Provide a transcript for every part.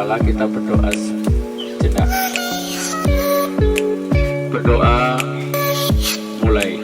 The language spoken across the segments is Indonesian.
kepala kita berdoa sejenak. Berdoa mulai.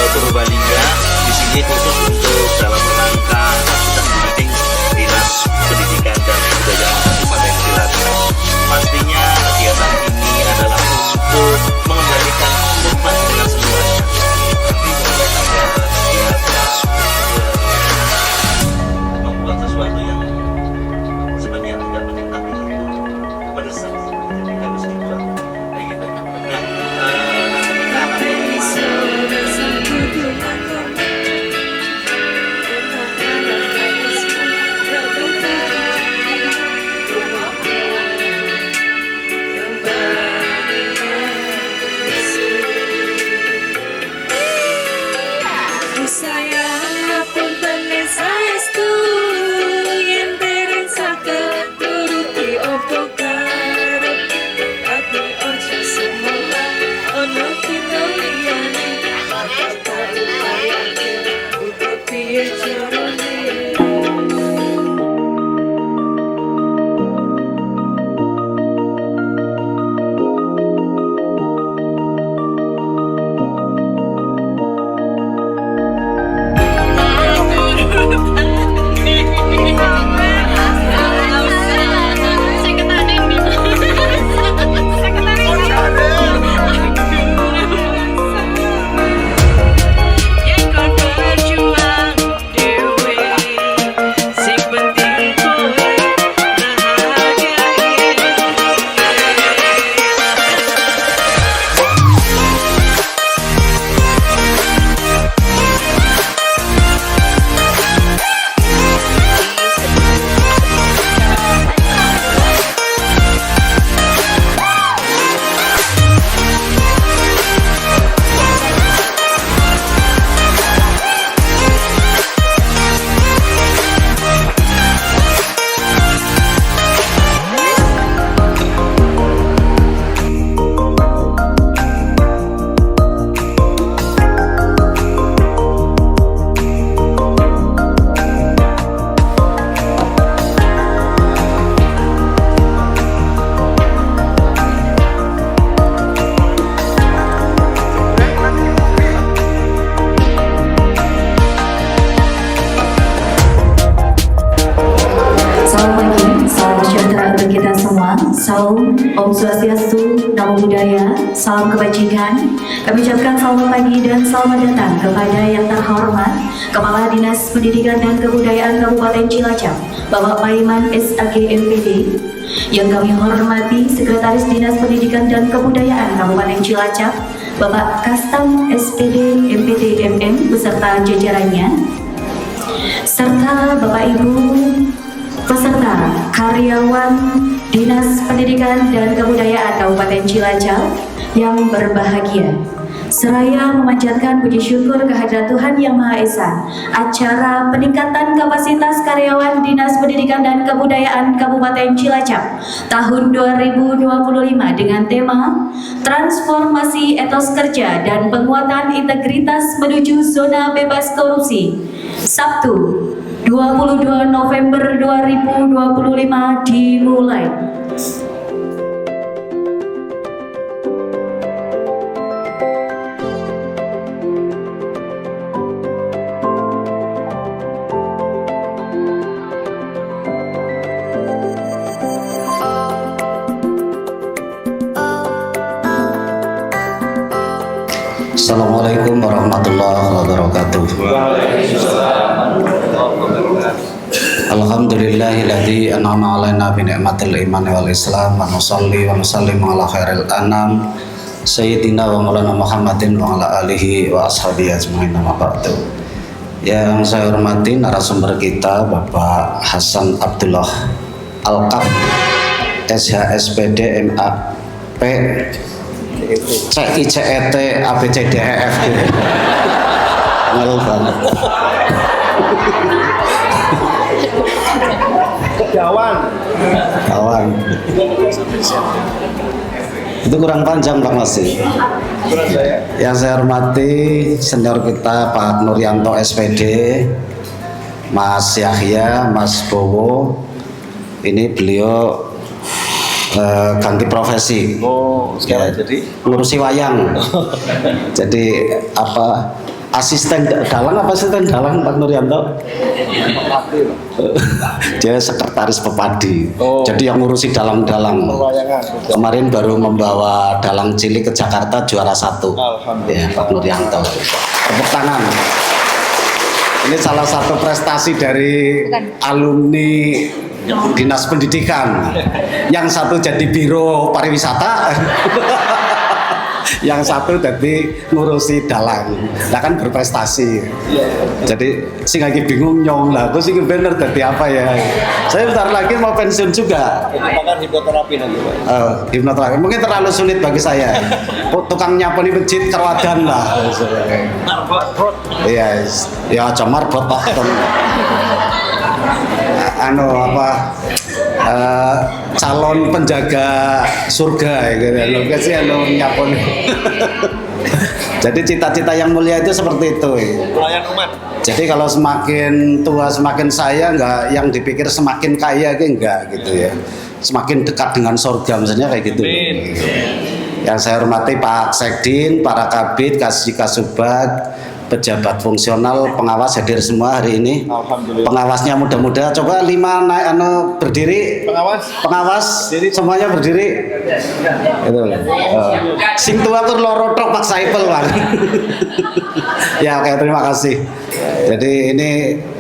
Purbalingga di sini khusus untuk dalam rangka fasilitas pendidik Dinas Pendidikan dan Kebudayaan Kabupaten Cilacap. Pastinya kegiatan ini adalah untuk mengembalikan hormat dengan semuanya. Tapi juga ada kegiatan membuat sesuatu yang sebenarnya tidak penting tapi mendesak, jadi harus dibuat kayak gitu. Salam Om Swastiastu, Namo Buddhaya, salam kebajikan. Kami ucapkan selamat pagi dan selamat datang kepada yang terhormat Kepala Dinas Pendidikan dan Kebudayaan Kabupaten Cilacap, Bapak Paiman SAG MPD. Yang kami hormati Sekretaris Dinas Pendidikan dan Kebudayaan Kabupaten Cilacap, Bapak Kastam SPD MPD MM beserta jajarannya, serta Bapak Ibu peserta karyawan Dinas Pendidikan dan Kebudayaan Kabupaten Cilacap yang berbahagia. Seraya memanjatkan puji syukur kehadirat Tuhan Yang Maha Esa, acara peningkatan kapasitas karyawan Dinas Pendidikan dan Kebudayaan Kabupaten Cilacap tahun 2025 dengan tema Transformasi Etos Kerja dan Penguatan Integritas Menuju Zona Bebas Korupsi, Sabtu 22 November 2025 dimulai. Assalamualaikum warahmatullahi wabarakatuh. Alhamdulillahilladzi an'ama 'alaina bi ni'matil iman wal islam wa nusalli wa nusallimu ala khairil anam sayyidina wa maulana Muhammadin wa ala alihi wa ashabihi ajmain amma ba'du. Yang saya hormati narasumber kita Bapak Hasan Abdullah Alkaf SHSPD MAP CICET ABCDEF ngel banget. Kawan. Itu kurang panjang Pak Masih. Yang saya hormati senior kita Pak Nuryanto SPD, Mas Yahya, Mas Bowo. Ini beliau ganti profesi. Sekarang jadi ngurusi wayang. Jadi apa? Asisten dalang apa asisten dalang Pak Nuryanto? Dia sekretaris Pepadi. Jadi yang ngurusi dalang-dalang. Kemarin baru membawa dalang cilik ke Jakarta juara 1. Ya, Pak Nuryanto. Tepuk tangan. Ini salah satu prestasi dari alumni Dinas Pendidikan. Yang satu jadi Biro Pariwisata. Yang satu jadi ngurusi dalang, nah kan berprestasi. Jadi sing lagi bingung nyong lah, aku sih bener jadi apa ya? Saya bentar lagi mau pensiun juga. makan hipnoterapi nanti Pak. Hipnoterapi mungkin terlalu sulit bagi saya. Tukang nyapu di masjid Kerwadan lah. Iya, ya camar buat Pak. Calon penjaga surga gitu sih nyapon. Jadi cita-cita yang mulia itu seperti itu. Pelayan umat. Jadi kalau semakin tua semakin saya enggak yang dipikir semakin kaya enggak gitu ya. Semakin dekat dengan surga misalnya kayak gitu. Yang saya hormati Pak Sekdin, para Kabid, Kasubag, pejabat fungsional, pengawas hadir semua hari ini. Alhamdulillah. Pengawasnya muda-muda, coba 5 naik berdiri. Pengawas, semuanya berdiri. Itu. Sing tua kur loro tok Pak Saiful Bang. Ya, oke, terima kasih. Jadi ini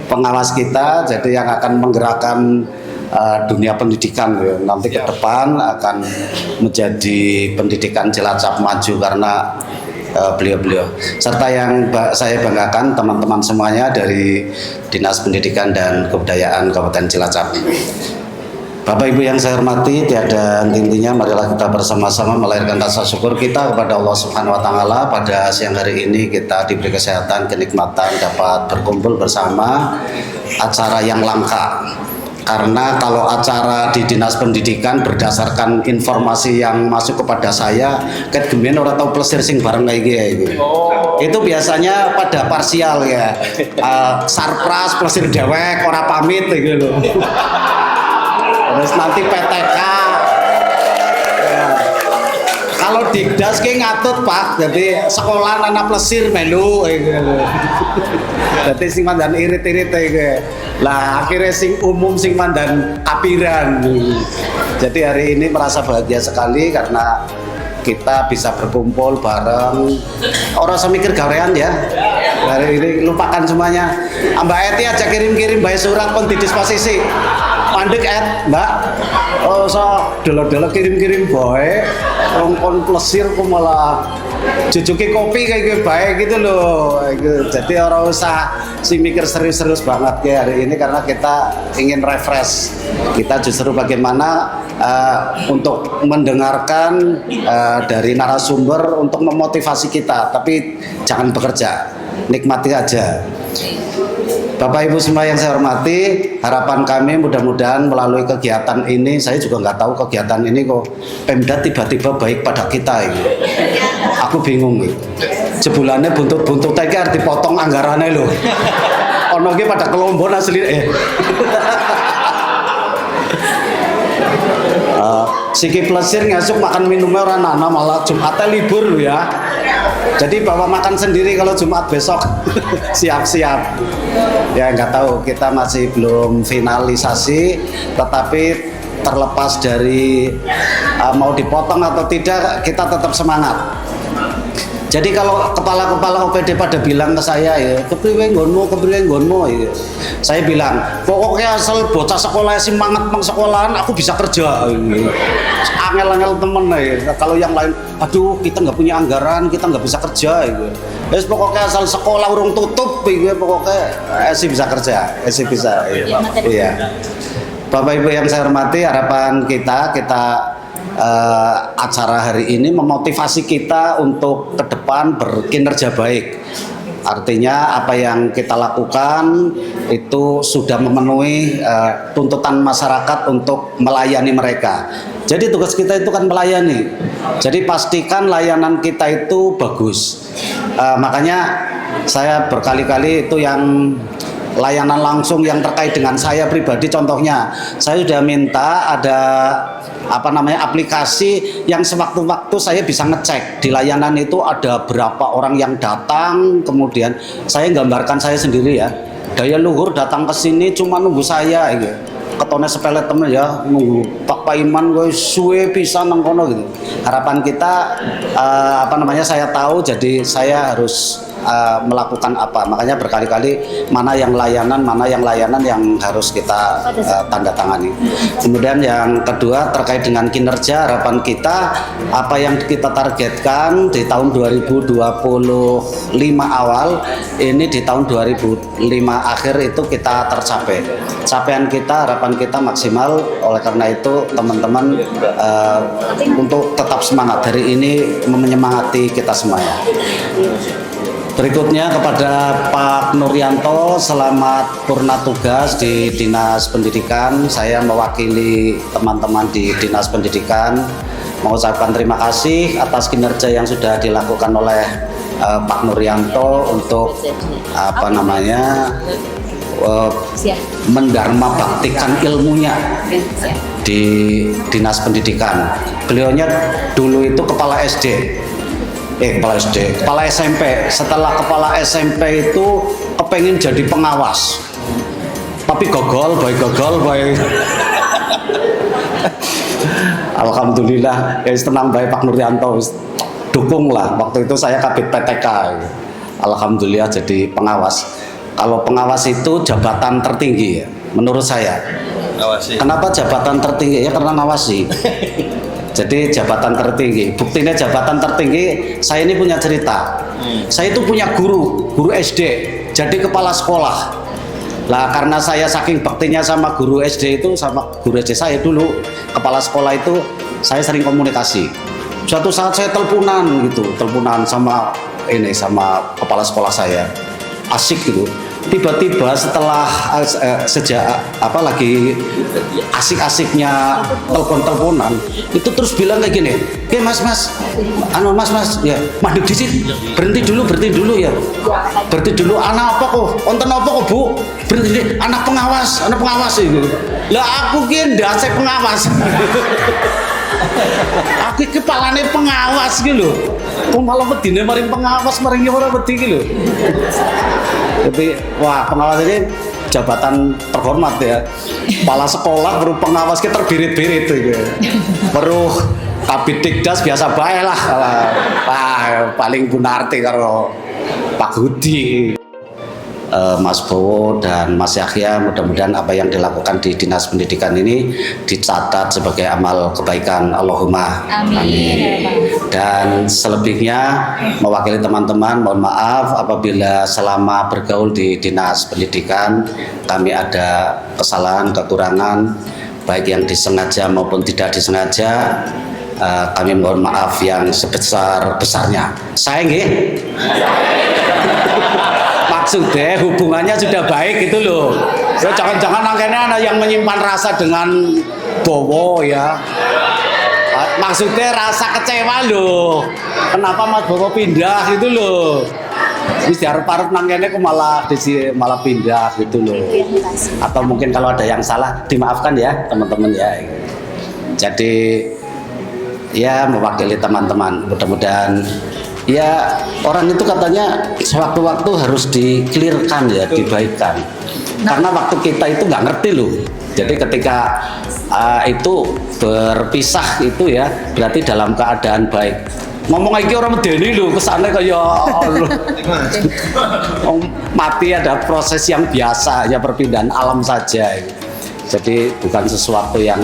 pengawas kita, jadi yang akan menggerakkan dunia pendidikan ya. Nanti ke depan akan menjadi pendidikan Cilacap maju karena beliau-beliau serta yang saya banggakan teman-teman semuanya dari Dinas Pendidikan dan Kebudayaan Kabupaten Cilacap. Bapak Ibu yang saya hormati, tiada intinya marilah kita bersama-sama melahirkan rasa syukur kita kepada Allah Subhanahu wa taala pada siang hari ini kita diberi kesehatan, kenikmatan dapat berkumpul bersama acara yang langka. Karena kalau acara di Dinas Pendidikan berdasarkan informasi yang masuk kepada saya, ket gemen ora tau plesir sing bareng kayak gitu. Itu biasanya pada parsial ya. Sarpras plesir dewek ora pamit gitu loh. Terus nanti PTK. Ya. Kalau Dikdas ki ngatut Pak, jadi sekolah anak plesir melu gitu. Jadi sing mandan irit-irit gitu. Lah akhirnya sing umum sing mandan kapiran. Jadi hari ini merasa bahagia sekali karena kita bisa berkumpul bareng. Orang semikir gawean ya. Hari ini lupakan semuanya. Mbak Eti aja kirim-kirim bae surat kon didisposisi. Mandek Mbak. Oh so delok-delok kirim-kirim bae. Kon plesir ku malah jujuki kopi kayak baik gitu loh. Jadi orang usah si mikir serius-serius banget ya hari ini karena kita ingin refresh. Kita justru bagaimana untuk mendengarkan dari narasumber untuk memotivasi kita, tapi jangan bekerja, nikmati aja. Bapak Ibu semua yang saya hormati, harapan kami mudah-mudahan melalui kegiatan ini, saya juga nggak tahu kegiatan ini kok Pemda tiba-tiba baik pada kita ini. Aku bingung nih. Jebulannya buntut-buntut aja dipotong anggarannya loh. Ono ge pada kelompok asli Siki plesir ngasuk makan minumnya orang nana malah Jumatnya libur loh ya. Jadi bawa makan sendiri kalau Jumat besok. Siap-siap. Ya nggak tahu, kita masih belum finalisasi, tetapi terlepas dari mau dipotong atau tidak, kita tetap semangat. Jadi kalau kepala-kepala OPD pada bilang ke saya ya, kepriwe nggonmu ya. Saya bilang, pokoknya asal bocah sekolah semangat mang sekolahan aku bisa kerja. Angel-angel temen ya. Kalau yang lain, aduh kita nggak punya anggaran, kita nggak bisa kerja ya. Wes pokoknya asal sekolah urung tutup ya, pokoknya esi bisa kerja, esi bisa. Iya. Bapak Ibu yang saya hormati, harapan kita acara hari ini memotivasi kita untuk ke depan berkinerja baik. Artinya apa yang kita lakukan itu sudah memenuhi tuntutan masyarakat untuk melayani mereka. Jadi tugas kita itu kan melayani. Jadi pastikan layanan kita itu bagus. Makanya saya berkali-kali itu yang layanan langsung yang terkait dengan saya pribadi, contohnya saya sudah minta ada aplikasi yang sewaktu-waktu saya bisa ngecek di layanan itu ada berapa orang yang datang, kemudian saya gambarkan saya sendiri ya, daya luhur datang ke sini cuma nunggu saya gitu. Ketone sepele temen ya, nunggu Pak Iman gue suwe bisa nangkono gitu. Harapan kita saya tahu, jadi saya harus melakukan apa, makanya berkali-kali mana yang layanan yang harus kita tanda tangani. Kemudian yang kedua terkait dengan kinerja, harapan kita apa yang kita targetkan di tahun 2025 awal ini di tahun 2005 akhir itu kita tercapai. Capaian kita, harapan kita maksimal. Oleh karena itu teman-teman untuk tetap semangat hari ini, menyemangati kita semuanya. Berikutnya kepada Pak Nuryanto, selamat purna tugas di Dinas Pendidikan. Saya mewakili teman-teman di Dinas Pendidikan mengucapkan terima kasih atas kinerja yang sudah dilakukan oleh Pak Nuryanto untuk mendharma baktikan ilmunya di Dinas Pendidikan. Beliaunya dulu itu kepala SMP. Setelah kepala SMP itu kepengen jadi pengawas, tapi gagal. Alhamdulillah, ya tenang baik Pak Nuryanto, dukung lah. Waktu itu saya Kabid PTK, alhamdulillah jadi pengawas. Kalau pengawas itu jabatan tertinggi ya, menurut saya. Ngawasi. Kenapa jabatan tertinggi? Ya karena ngawasi. Jadi jabatan tertinggi. Buktinya jabatan tertinggi, saya ini punya cerita. Saya itu punya guru SD, jadi kepala sekolah. Lah karena saya saking baktinya sama guru SD itu, sama guru SD saya dulu, kepala sekolah itu, saya sering komunikasi. Suatu saat saya teleponan sama kepala sekolah saya. Asik gitu. Tiba-tiba setelah lagi asik-asiknya telepon-teleponan itu terus bilang kayak gini, "Oke mas, ya mandek dikit, berhenti dulu ya, berhenti dulu, anak apa kok, onten apa kok bu, berhenti, anak pengawas gitu." Lah aku ki ndase pengawas. Aku kepalane pengawas gitu lho. Kok malah wedine maring pengawas maring ora wedi iki lho. Jadi wah, pengawas ini jabatan terhormat ya. Kepala sekolah baru pengawas kita terbirit-birit gitu. Baru Kabid Dikdas biasa bae lah. Paling Gunarti karo Pak Hudi. Mas Bowo dan Mas Yahya, mudah-mudahan apa yang dilakukan di Dinas Pendidikan ini dicatat sebagai amal kebaikan. Allahumma amin. Dan selebihnya mewakili teman-teman, mohon maaf apabila selama bergaul di Dinas Pendidikan kami ada kesalahan, kekurangan, baik yang disengaja maupun tidak disengaja. Kami mohon maaf yang sebesar-besarnya. Saya nggih. Maksudnya hubungannya sudah baik itu loh. Ya, jangan-jangan akhirnya ada yang menyimpan rasa dengan Bowo ya. Maksudnya rasa kecewa loh. Kenapa Mas Bowo pindah gitu loh. Terus diarep-arep nang kene kok malah pindah gitu loh. Atau mungkin kalau ada yang salah dimaafkan ya teman-teman ya. Jadi ya mewakili teman-teman, mudah-mudahan ya orang itu katanya sewaktu-waktu harus di-clearkan ya, dibaikan. Karena waktu kita itu nggak ngerti loh. Jadi ketika itu berpisah itu ya berarti dalam keadaan baik. ngomong iki orang medeni lho, kesannya mati ada proses yang biasa, ya perpindahan alam saja. Jadi bukan sesuatu yang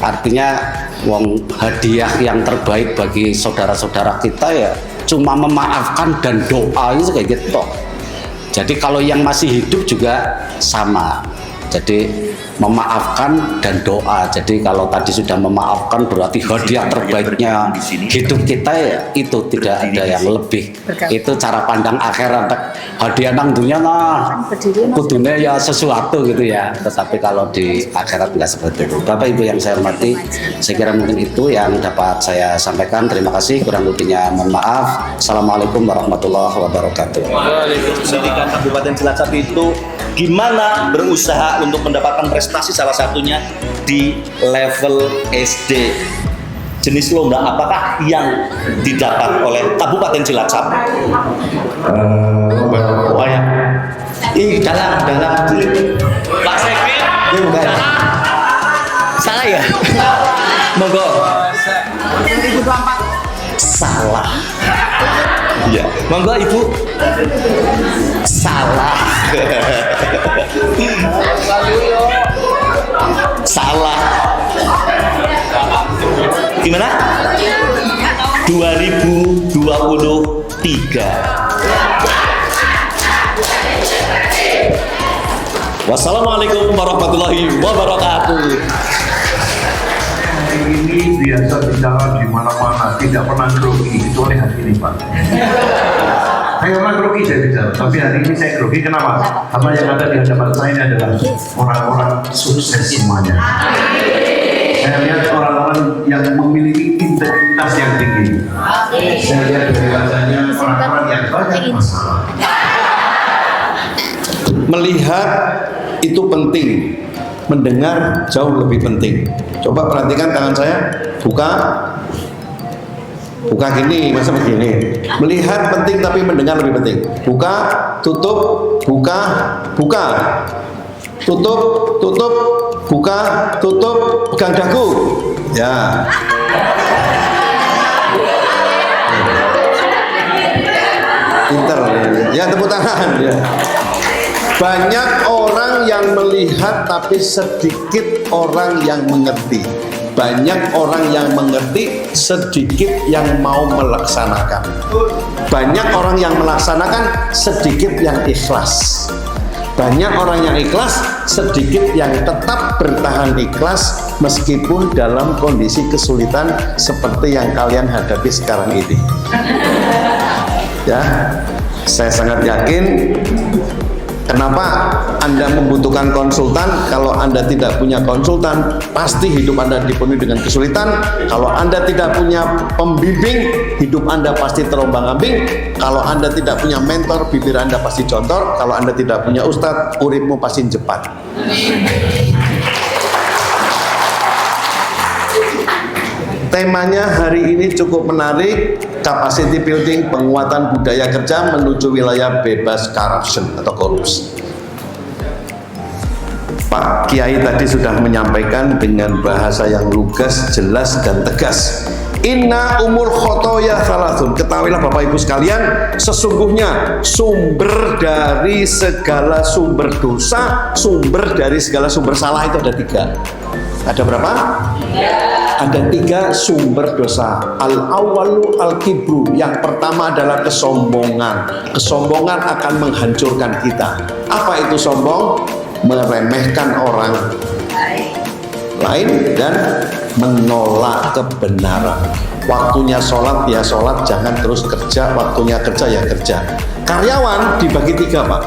artinya hadiah yang terbaik bagi saudara-saudara kita ya cuma memaafkan dan doa itu kayak gitu. Jadi kalau yang masih hidup juga sama. Jadi memaafkan dan doa. Jadi kalau tadi sudah memaafkan berarti hadiah terbaiknya hidup kita ya itu tidak ada yang lebih. Itu cara pandang akhirat. Hadiah nang dunia kudunya ya sesuatu gitu ya. Tetapi kalau di akhirat nggak seperti itu. Bapak Ibu yang saya hormati, saya kira mungkin itu yang dapat saya sampaikan. Terima kasih. Kurang lebihnya mohon maaf. Assalamualaikum warahmatullahi wabarakatuh. Pendidikan Kabupaten Cilacap itu gimana berusaha untuk mendapatkan prestasi, salah satunya di level SD. Jenis lomba apakah yang didapat oleh Kabupaten Cilacap? Wayang. Dalam Pak Sekri. Salah ya? Monggo. Salah. Iya. Monggo Ibu. Salah. Salah. Gimana? 2023. Wassalamualaikum warahmatullahi wabarakatuh. Ini biasa bicara di mana-mana, tidak pernah grogi, kecuali hari ini Pak. Saya pernah grogi saya bicara, tapi hari ini saya grogi kenapa? Karena yang ada di hadapan saya ini adalah orang-orang sukses semuanya. Saya lihat orang-orang yang memiliki integritas yang tinggi. Saya lihat dari wajahnya orang-orang yang banyak masalah. Melihat itu penting, mendengar jauh lebih penting. Coba perhatikan tangan saya, buka gini, masa begini. Melihat penting tapi mendengar lebih penting. Buka, tutup, buka, tutup, buka, tutup, pegang dagu. Ya. Pinter. Ya, tepuk tangan. Ya. Banyak orang yang melihat tapi sedikit orang yang mengerti. Banyak orang yang mengerti, sedikit yang mau melaksanakan. Banyak orang yang melaksanakan, sedikit yang ikhlas. Banyak orang yang ikhlas, sedikit yang tetap bertahan ikhlas meskipun dalam kondisi kesulitan seperti yang kalian hadapi sekarang ini. Ya, saya sangat yakin. Kenapa Anda membutuhkan konsultan? Kalau Anda tidak punya konsultan, pasti hidup Anda dipenuhi dengan kesulitan. Kalau Anda tidak punya pembimbing, hidup Anda pasti terombang-ambing. Kalau Anda tidak punya mentor, bibir Anda pasti contor. Kalau Anda tidak punya ustadz, uripmu pasti jepat. Temanya hari ini cukup menarik, capacity building, penguatan budaya kerja menuju wilayah bebas corruption atau korupsi. Pak Kiai tadi sudah menyampaikan dengan bahasa yang lugas, jelas dan tegas. Inna umur khotoya thalathun. Ketahuilah Bapak Ibu sekalian, sesungguhnya sumber dari segala sumber dosa, sumber dari segala sumber salah itu ada 3. Ada berapa? Ada 3 sumber dosa. Al-awwalu al-kibru. Yang pertama adalah kesombongan. Kesombongan akan menghancurkan kita. Apa itu sombong? Meremehkan orang lain dan menolak kebenaran. Waktunya sholat ya sholat, jangan terus kerja. Waktunya kerja ya kerja. Karyawan dibagi 3 Pak.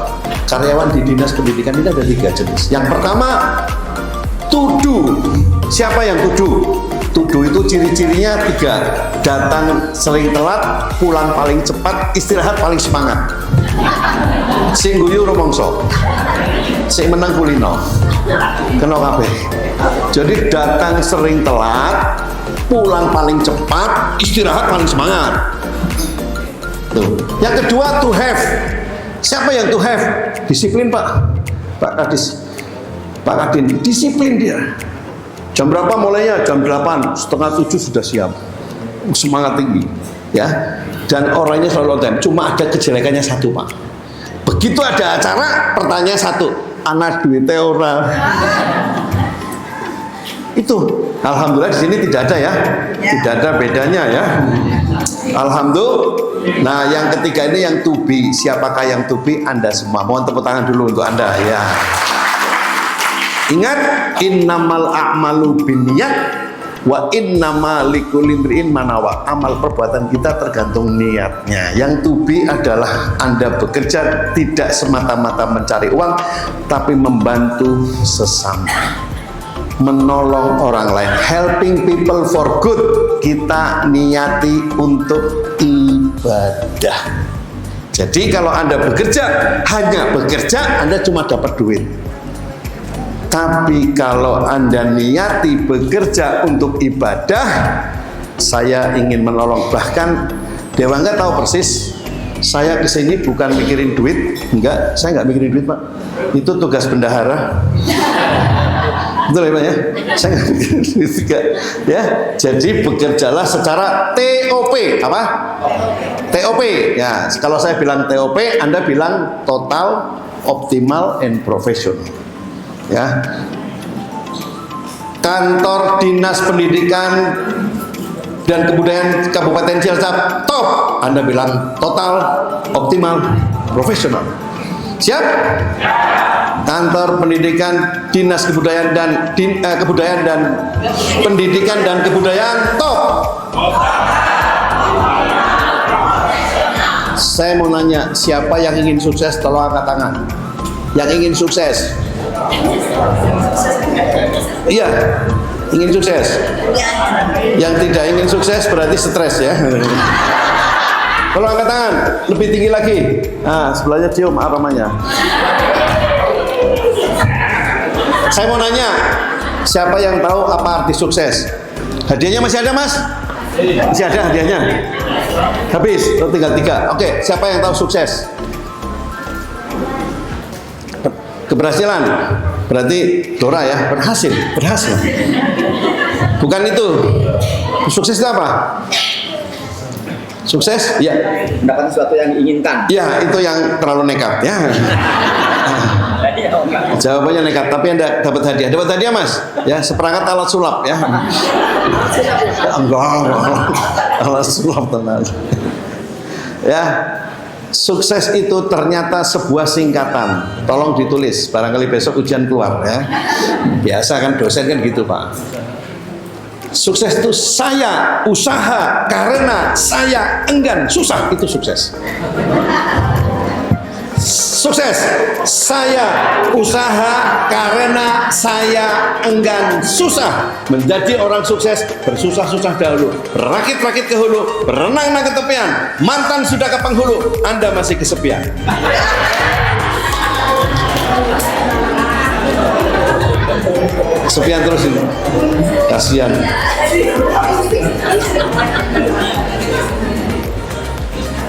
Karyawan di dinas pendidikan ini ada 3 jenis. Yang pertama, tuduh. Siapa yang tuduh? Tuduh itu ciri-cirinya 3. Datang sering telat, pulang paling cepat, istirahat paling semangat. Sing guyu rumangsa. Sing menang kulino. Kena kabeh. Jadi datang sering telat, pulang paling cepat, istirahat paling semangat. Tuh. Yang kedua, to have. Siapa yang to have? Disiplin Pak. Pak Kadis. Pak Kadin, disiplin dia. Jam berapa mulainya? Jam 8, setengah 7 sudah siap. Semangat tinggi. ya, dan orangnya selalu on time. Cuma ada kejelekannya satu, Pak. Begitu ada acara, pertanyaan satu, anak duitnya ora. Itu, alhamdulillah di sini tidak ada ya, tidak ada bedanya ya. Alhamdulillah. Nah, yang ketiga ini yang to be. Siapakah yang to be? Anda semua. Mohon tepuk tangan dulu untuk Anda ya. Ingat, innamal a'malu binniyat wa innamal likulli imri'in ma nawa. Amal perbuatan kita tergantung niatnya. Yang to be adalah Anda bekerja tidak semata-mata mencari uang, tapi membantu sesama, menolong orang lain, helping people for good. Kita niati untuk ibadah. Jadi kalau Anda bekerja, hanya bekerja, Anda cuma dapat duit. Tapi kalau Anda niati bekerja untuk ibadah, saya ingin menolong. Bahkan Dewa nggak tahu persis, saya kesini bukan mikirin duit. Enggak, saya nggak mikirin duit, Pak. Itu tugas bendahara. Betul ya, Pak ya? Saya nggak mikirin duit juga. Ya, jadi bekerjalah secara TOP. Apa? TOP. Ya, kalau saya bilang TOP, Anda bilang total, optimal, and professional. Ya, kantor dinas pendidikan dan kebudayaan Kabupaten Cilacap top, Anda bilang total, optimal, profesional. Siap? Kantor pendidikan dinas kebudayaan dan kebudayaan dan pendidikan dan kebudayaan top. Saya mau nanya, siapa yang ingin sukses? Tolong angkat tangan. Yang ingin sukses? Iya, ingin sukses. Yang tidak ingin sukses berarti stres ya. Kalau angkat tangan, lebih tinggi lagi. Nah, sebelahnya cium aromanya. Saya mau nanya, siapa yang tahu apa arti sukses? Hadiahnya masih ada, Mas? Masih ada hadiahnya? Habis, tinggal 3. Oke, siapa yang tahu sukses? Keberhasilan, berarti Dora ya, berhasil. Bukan itu. Sukses itu apa? Sukses? Ya. Mendapatkan sesuatu yang diinginkan. Ya, itu yang terlalu nekat ya. Jawabannya nekat, tapi Anda dapat hadiah. Dapat hadiah, Mas? Ya, seperangkat alat sulap ya. Enggak, alat sulap tenang. Ya. Sukses itu ternyata sebuah singkatan. Tolong ditulis, barangkali besok ujian keluar ya. Biasa kan dosen kan gitu, Pak. Sukses itu saya usaha karena saya enggan susah, itu sukses. Sukses, saya usaha karena saya enggan susah. Menjadi orang sukses, bersusah-susah dahulu, berakit-rakit ke hulu, berenang-renang ke tepian. Mantan sudah ke penghulu, Anda masih kesepian. Kesepian terus ini, kasihan.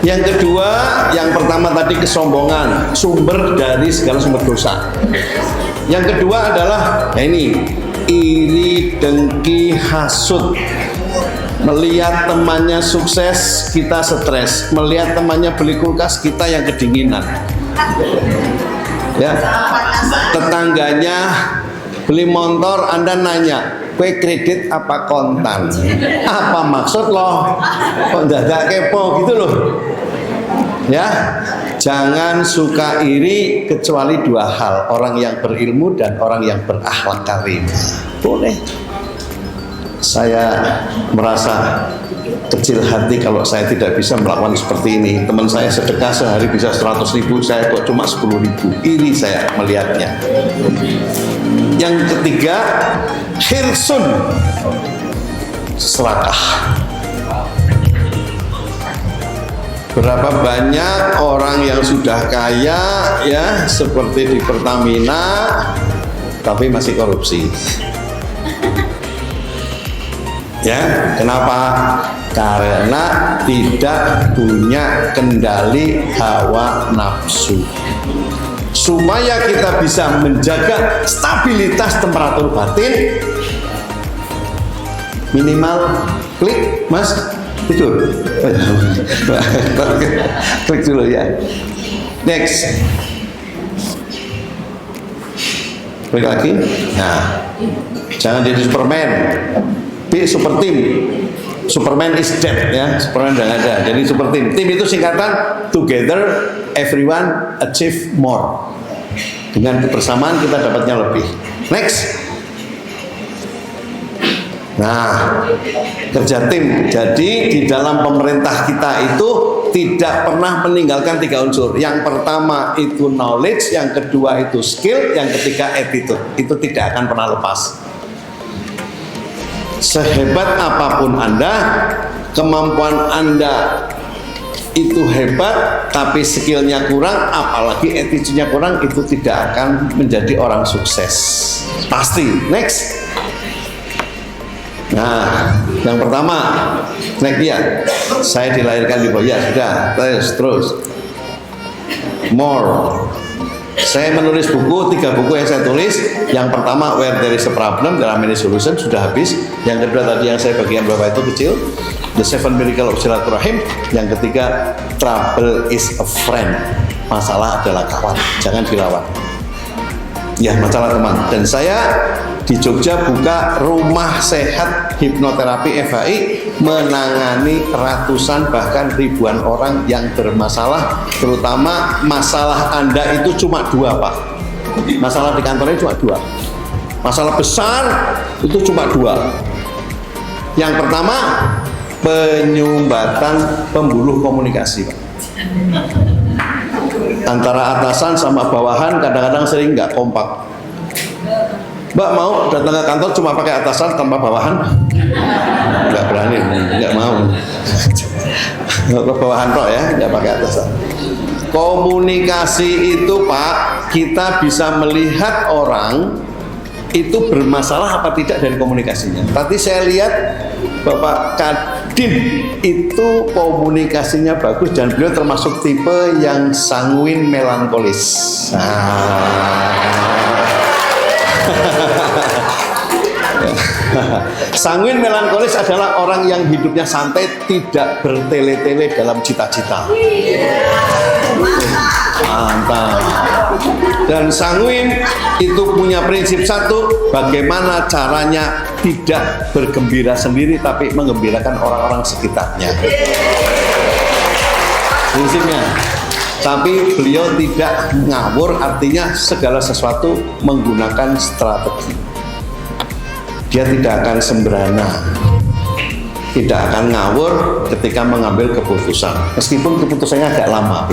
Yang kedua, yang pertama tadi kesombongan, sumber dari segala sumber dosa. Yang kedua adalah, ya ini, iri, dengki, hasut. Melihat temannya sukses, kita stres. Melihat temannya beli kulkas, kita yang kedinginan. Ya, tetangganya beli motor, Anda nanya, kue kredit apa kontan? Apa maksud loh? Kok dadak kepo gitu loh? Ya, jangan suka iri kecuali 2 hal, orang yang berilmu dan orang yang berakhlak karim. Boleh. Saya merasa kecil hati kalau saya tidak bisa melakukan seperti ini. Teman saya sedekah sehari bisa 100.000, saya kok cuma 10.000. Iri saya melihatnya. Yang ketiga, hirsun, serakah. Berapa banyak orang yang sudah kaya ya, seperti di Pertamina, tapi masih korupsi. Ya, kenapa? Karena tidak punya kendali hawa nafsu. Supaya kita bisa menjaga stabilitas temperatur batin, minimal klik, Mas, Tidur. Klik dulu ya. Next. Klik lagi. Nah, jangan jadi Superman. Be super team. Superman is dead ya. Superman udah nggak ada. Jadi super team. Tim itu singkatan together everyone achieve more. Dengan kebersamaan kita dapatnya lebih. Next. Nah, kerja tim. Jadi di dalam pemerintah kita itu tidak pernah meninggalkan 3 unsur. Yang pertama itu knowledge, yang kedua itu skill, yang ketiga attitude. Itu tidak akan pernah lepas. Sehebat apapun Anda, kemampuan Anda itu hebat, tapi skillnya kurang, apalagi attitude-nya kurang, itu tidak akan menjadi orang sukses. Pasti. Next. Nah, yang pertama, next ya, saya dilahirkan di bawah, ya sudah, terus, more. Saya menulis buku, 3 buku yang saya tulis. Yang pertama, Where There Is a Problem, There Are Many Solutions, sudah habis. Yang kedua tadi yang saya bagian berapa itu kecil, The 7 Miracle of Silaturahim. Yang ketiga, Trouble is a Friend, masalah adalah kawan, jangan dilawan. Ya, masalah teman. Dan saya di Jogja buka rumah sehat hipnoterapi FHI, menangani ratusan bahkan ribuan orang yang bermasalah, terutama masalah Anda itu cuma 2, Pak. Masalah di kantornya cuma 2. Masalah besar itu cuma 2. Yang pertama, penyumbatan pembuluh komunikasi, Pak. Antara atasan sama bawahan kadang-kadang sering nggak kompak. Mbak mau datang ke kantor cuma pakai atasan tanpa bawahan? Nggak berani, nggak mau. Ke bawahan kok ya, nggak pakai atasan. Komunikasi itu Pak, kita bisa melihat orang itu bermasalah apa tidak dari komunikasinya. Tadi saya lihat Bapak Kadin itu komunikasinya bagus dan beliau termasuk tipe yang sanguin melankolis. Sanguin melankolis adalah orang yang hidupnya santai, tidak bertele-tele dalam cita-cita. Mantap. Dan sanguin itu punya prinsip satu, bagaimana caranya tidak bergembira sendiri tapi menggembirakan orang-orang sekitarnya. Prinsipnya. Tapi beliau tidak ngawur, artinya segala sesuatu menggunakan strategi. Dia tidak akan sembrana, tidak akan ngawur ketika mengambil keputusan, meskipun keputusannya agak lama.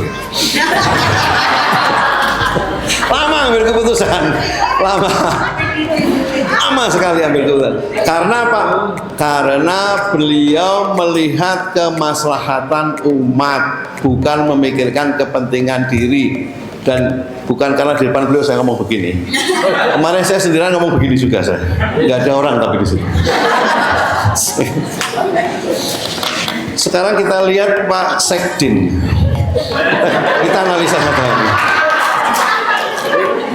Lama ambil keputusan, lama sekali ambil keputusan. Karena apa? Karena beliau melihat kemaslahatan umat, bukan memikirkan kepentingan diri. Dan bukan karena di depan beliau saya ngomong begini. Kemarin saya sendirian ngomong begini juga saya. Nggak ada orang tapi di situ. Sekarang kita lihat Pak Sekdin. Kita analisa satu-satu.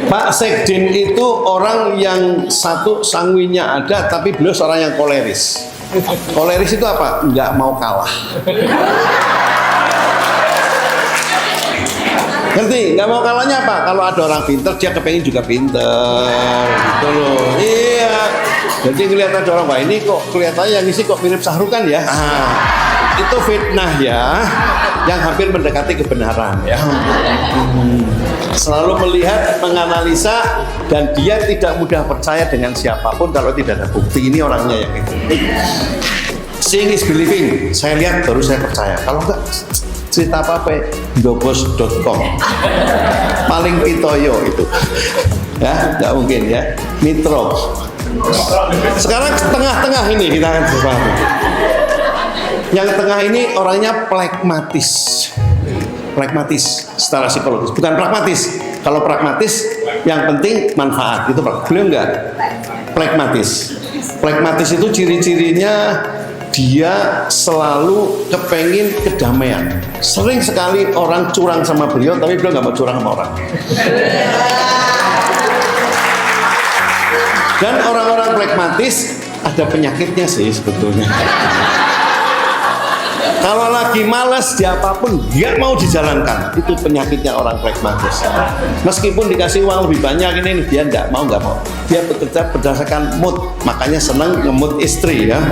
Pak Sekdin itu orang yang satu sanguinnya ada, tapi beliau seorang yang koleris. Koleris itu apa? Nggak mau kalah. Ngerti? Nggak mau kalahnya apa? Kalau ada orang pinter, dia kepengen juga pinter, gitu loh. Iya. Jadi ngeliat ada orang, wah ini kok kelihatannya yang isi kok mirip Sahrukan ya. Itu fitnah ya, yang hampir mendekati kebenaran ya. Selalu melihat, menganalisa, dan dia tidak mudah percaya dengan siapapun kalau tidak ada bukti. Ini orangnya yang itu. Seeing is believing. Saya lihat baru saya percaya. Kalau enggak, cerita apa dobos.com paling pitoyo itu ya, nggak mungkin ya. Mitro. Sekarang tengah-tengah ini kita akan sesuatu. Yang tengah ini orangnya pragmatis secara psikologis, bukan pragmatis. Kalau pragmatis yang penting manfaat itu, beliau enggak. Pragmatis itu ciri-cirinya dia selalu kepengen kedamaian. Sering sekali orang curang sama beliau, tapi beliau nggak mau curang sama orang. Dan orang-orang pragmatis ada penyakitnya sih sebetulnya. Kalau lagi males dia apapun nggak mau dijalankan. Itu penyakitnya orang pragmatis. Meskipun dikasih uang lebih banyak ini dia nggak mau. Dia bekerja berdasarkan mood, makanya senang ngemut istri ya.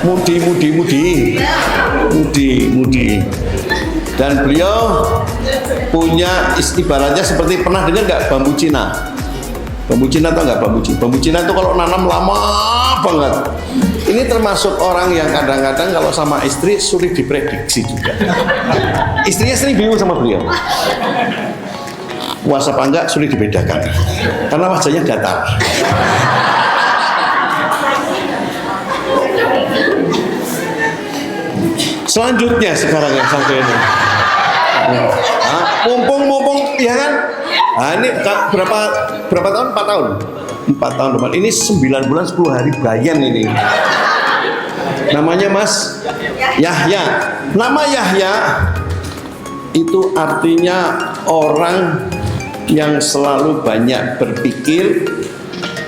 Mudi. Dan beliau punya ibaratnya seperti, pernah dengar nggak bambu Cina? Bambu Cina atau nggak bambu Cina? Bambu Cina itu kalau nanam lama banget. Ini termasuk orang yang kadang-kadang kalau sama istri sulit diprediksi juga. Istrinya sering bingung sama beliau. Puasa apa enggak sulit dibedakan karena wajahnya datar. Selanjutnya sekarang yang satu ini. Mumpung ya kan? Nah, ini berapa tahun? 4 tahun. 4 tahun depan. Ini 9 bulan 10 hari bayan ini. Namanya Mas Yahya. Nama Yahya itu artinya orang yang selalu banyak berpikir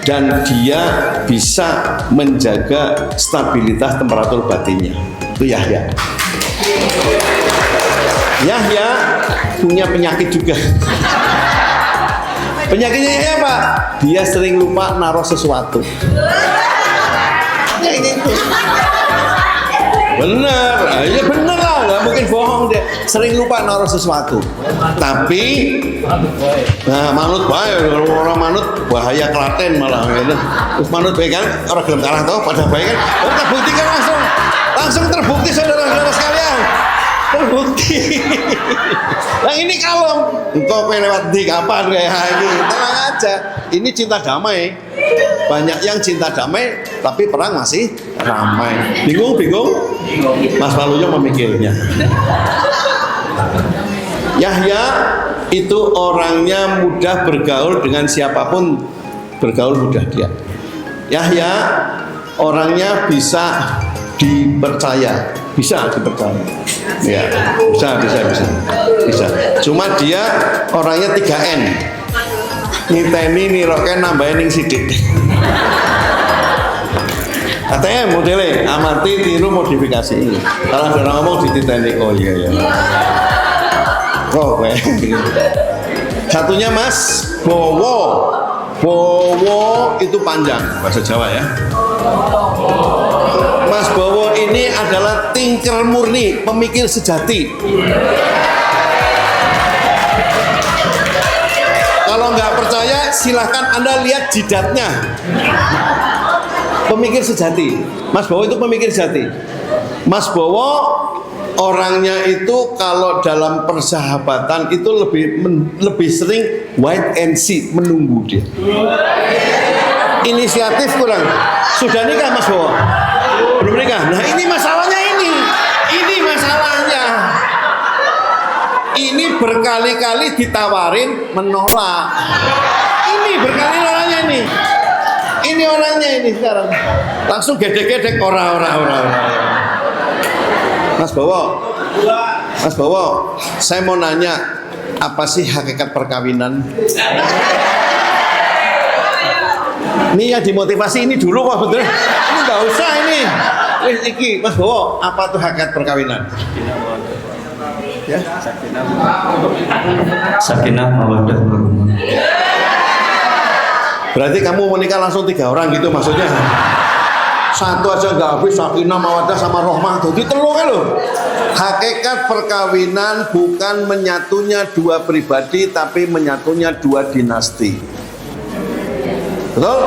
dan dia bisa menjaga stabilitas temperatur batinnya. Itu Yahya. Yahya punya penyakit juga. Penyakitnya Yahya apa? Dia sering lupa naruh sesuatu. Bener, ya bener lah, nggak mungkin bohong dia. Sering lupa naruh sesuatu. Tapi, nah manut baik, orang manut bahaya Klaten malah. Terus manut baik kan, orang gelem kalah tau, pada baik kan. Terbuktikan langsung terbukti saudara-saudara sekalian. Terbukti. Yang ini kalem. Engkau lewat di kapan kayak ini? Tenang aja. Ini cinta damai. Banyak yang cinta damai, tapi perang masih ramai. Bingung? Mas Waluyo memikirnya. Yahya itu orangnya mudah bergaul dengan siapapun, bergaul mudah dia. Yahya orangnya bisa dipercaya. Ya, bisa. Cuma dia orangnya 3N. Niteni niroken nambahin ning sidik. ATM modelnya amati tiru modifikasi. Kalau ada orang ngomong dititeni, oh iya. Oh, satunya Mas Bowo. Bowo itu panjang bahasa Jawa ya. Mas Bowo ini adalah thinker murni, pemikir sejati. Kalau nggak percaya, silahkan Anda lihat jidatnya. Pemikir sejati. Mas Bowo itu pemikir sejati. Mas Bowo orangnya itu kalau dalam persahabatan itu lebih sering wait and see, menunggu dia. Inisiatif kurang. Sudah nikah Mas Bowo? Belum nikah. Nah ini masalahnya ini. Ini masalahnya. Ini berkali-kali ditawarin menolak. Ini berkali orangnya ini. Ini orangnya ini sekarang. Langsung gedek-gedek orang. Mas Bowo, saya mau nanya, apa sih hakikat perkawinan? Ini yang dimotivasi ini dulu kok betul. Ini nggak usah ini. Iki Mas Bowo, apa tuh hakikat perkawinan? Ya. Sakinah mawaddah warahmah. Berarti kamu menikah langsung 3 orang gitu maksudnya? Satu aja nggak habis, sakinah mawaddah sama rohmah. Jadi telur kan loh. Hakikat perkawinan bukan menyatunya 2 pribadi, tapi menyatunya 2 dinasti. Betul?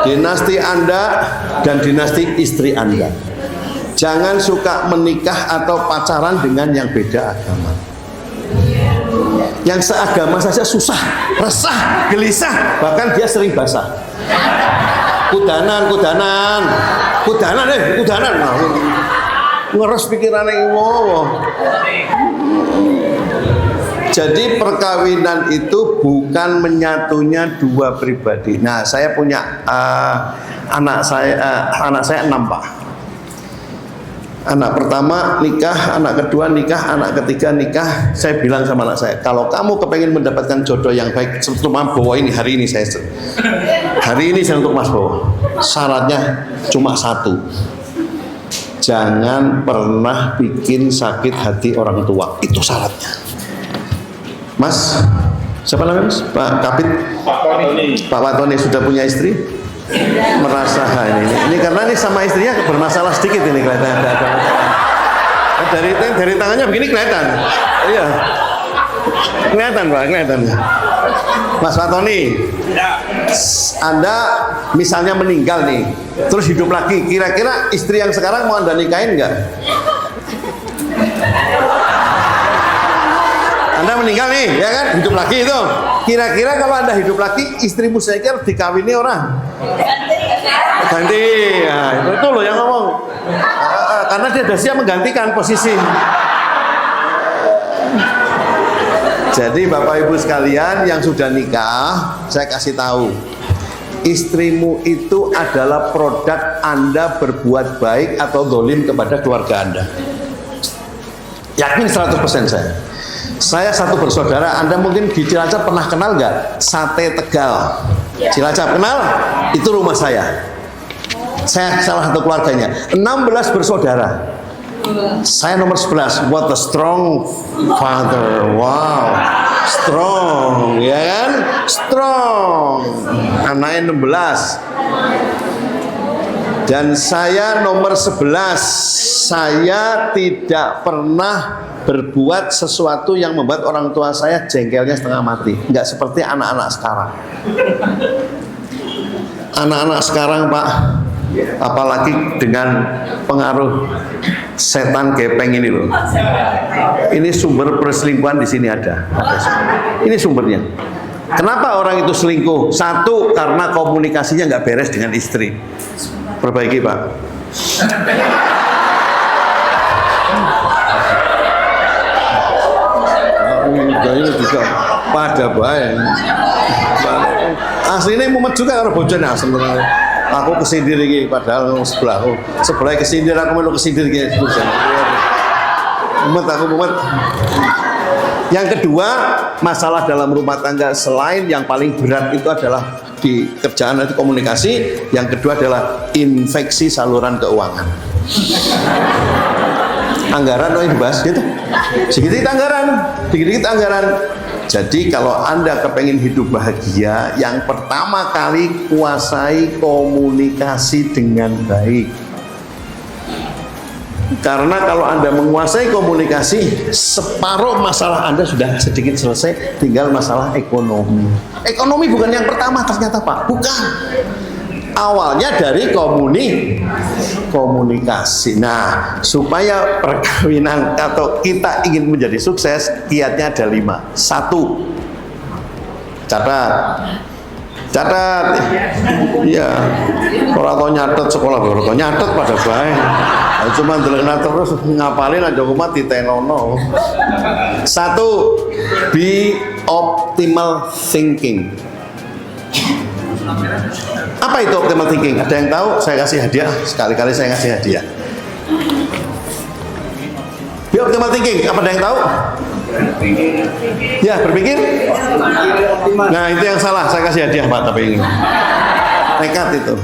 Dinasti Anda dan dinasti istri Anda. Jangan suka menikah atau pacaran dengan yang beda agama. Yang seagama saja susah, resah, gelisah, bahkan dia sering basah. Kudanan. Ngeres pikirannya ngowo. Jadi perkawinan itu bukan menyatunya 2 pribadi. Nah, saya punya anak saya 6 Pak. Anak pertama nikah, anak kedua nikah, anak ketiga nikah. Saya bilang sama anak saya, kalau kamu kepengen mendapatkan jodoh yang baik, terutama Bowo ini hari ini saya Hari ini saya untuk Mas Bowo, syaratnya cuma satu. Jangan pernah bikin sakit hati orang tua. Itu syaratnya. Mas, siapa namanya Mas? Pak Kapit? Pak Watoni sudah punya istri? Merasa ini karena ini sama istrinya bermasalah sedikit ini kelihatan ada dari tangannya begini kelihatan. Iya. Kelihatan Pak, kelihatan. Mas Watoni, Anda misalnya meninggal nih, terus hidup lagi, kira-kira istri yang sekarang mau Anda nikahin nggak? Anda meninggal nih, ya kan, hidup lagi itu. Kira-kira kalau Anda hidup lagi, istrimu saya kira dikawini orang. Ganti, ya, itu loh yang ngomong. Karena dia sudah siap menggantikan posisi. Jadi Bapak Ibu sekalian yang sudah nikah, saya kasih tahu, istrimu itu adalah produk Anda berbuat baik atau dolim kepada keluarga Anda. Yakin 100% saya. Saya satu bersaudara, Anda mungkin di Cilacap pernah kenal nggak? Sate Tegal. Cilacap kenal? Itu rumah saya. Saya salah satu keluarganya. 16 bersaudara. Saya nomor 11. What a strong father. Wow. Strong, ya kan? Strong. Anaknya 16. Dan saya nomor 11. Saya tidak pernah berbuat sesuatu yang membuat orang tua saya jengkelnya setengah mati. Enggak seperti anak-anak sekarang. Anak-anak sekarang Pak, apalagi dengan pengaruh setan gepeng ini loh. Ini sumber perselingkuhan di sini ada. Ini sumbernya. Kenapa orang itu selingkuh? Satu, karena komunikasinya nggak beres dengan istri. Perbaiki Pak. Ini juga pada baik. Aslinya mumet juga kalau bocornya sebenarnya. Aku kesindir lagi padahal sebelahku. Sebelah kesindir aku melu kesindir lagi. Mumet aku mumet. Yang kedua, masalah dalam rumah tangga selain yang paling berat itu adalah di kerjaan nanti komunikasi. Yang kedua adalah infeksi saluran keuangan. Anggaran yang dibahas gitu. Sedikit anggaran, dikit-dikit anggaran. Jadi kalau Anda kepengen hidup bahagia, yang pertama kali kuasai komunikasi dengan baik. Karena kalau Anda menguasai komunikasi, separuh masalah Anda sudah sedikit selesai, tinggal masalah ekonomi. Ekonomi bukan yang pertama ternyata Pak, bukan. Awalnya dari komunikasi. Nah, supaya perkawinan atau kita ingin menjadi sukses, kiatnya ada 5. 1, catat. Iya. Kalau atau nyatet sekolah baru nyatet pada baik. Cuma ndelokna terus ngapalin aja kumat ditenono. 1, be optimal thinking. Apa itu optimal thinking? Ada yang tahu? Saya kasih hadiah. Sekali-kali saya kasih hadiah. Be optimal thinking. Apa ada yang tahu? Ya, berpikir. Nah, itu yang salah. Saya kasih hadiah Pak, tapi ini nekat itu.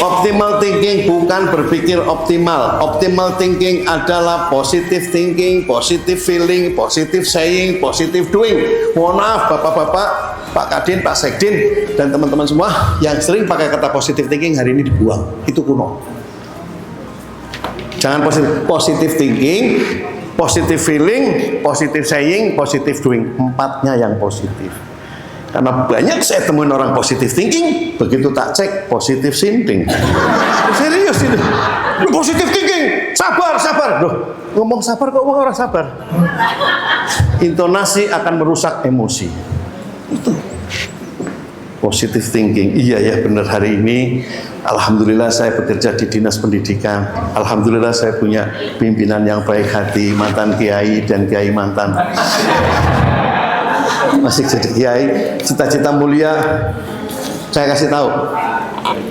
Optimal thinking bukan berpikir optimal. Optimal thinking adalah positive thinking, positive feeling, positive saying, positive doing. Mohon maaf Bapak-bapak, Pak Kadin, Pak Sekdin, dan teman-teman semua yang sering pakai kata positive thinking hari ini dibuang. Itu kuno. Jangan positive thinking, positive feeling, positive saying, positive doing. 4-nya yang positif. Karena banyak saya temuin orang positive thinking, begitu tak cek positive thinking. Serius itu. Positive thinking, sabar. Loh, ngomong sabar kok ngomong orang sabar. Intonasi akan merusak emosi. Itu. Positive thinking. Iya ya benar, hari ini alhamdulillah saya bekerja di Dinas Pendidikan. Alhamdulillah saya punya pimpinan yang baik hati, mantan kiai dan kiai mantan. Masih jadi kiai, cita-cita mulia. Saya kasih tahu,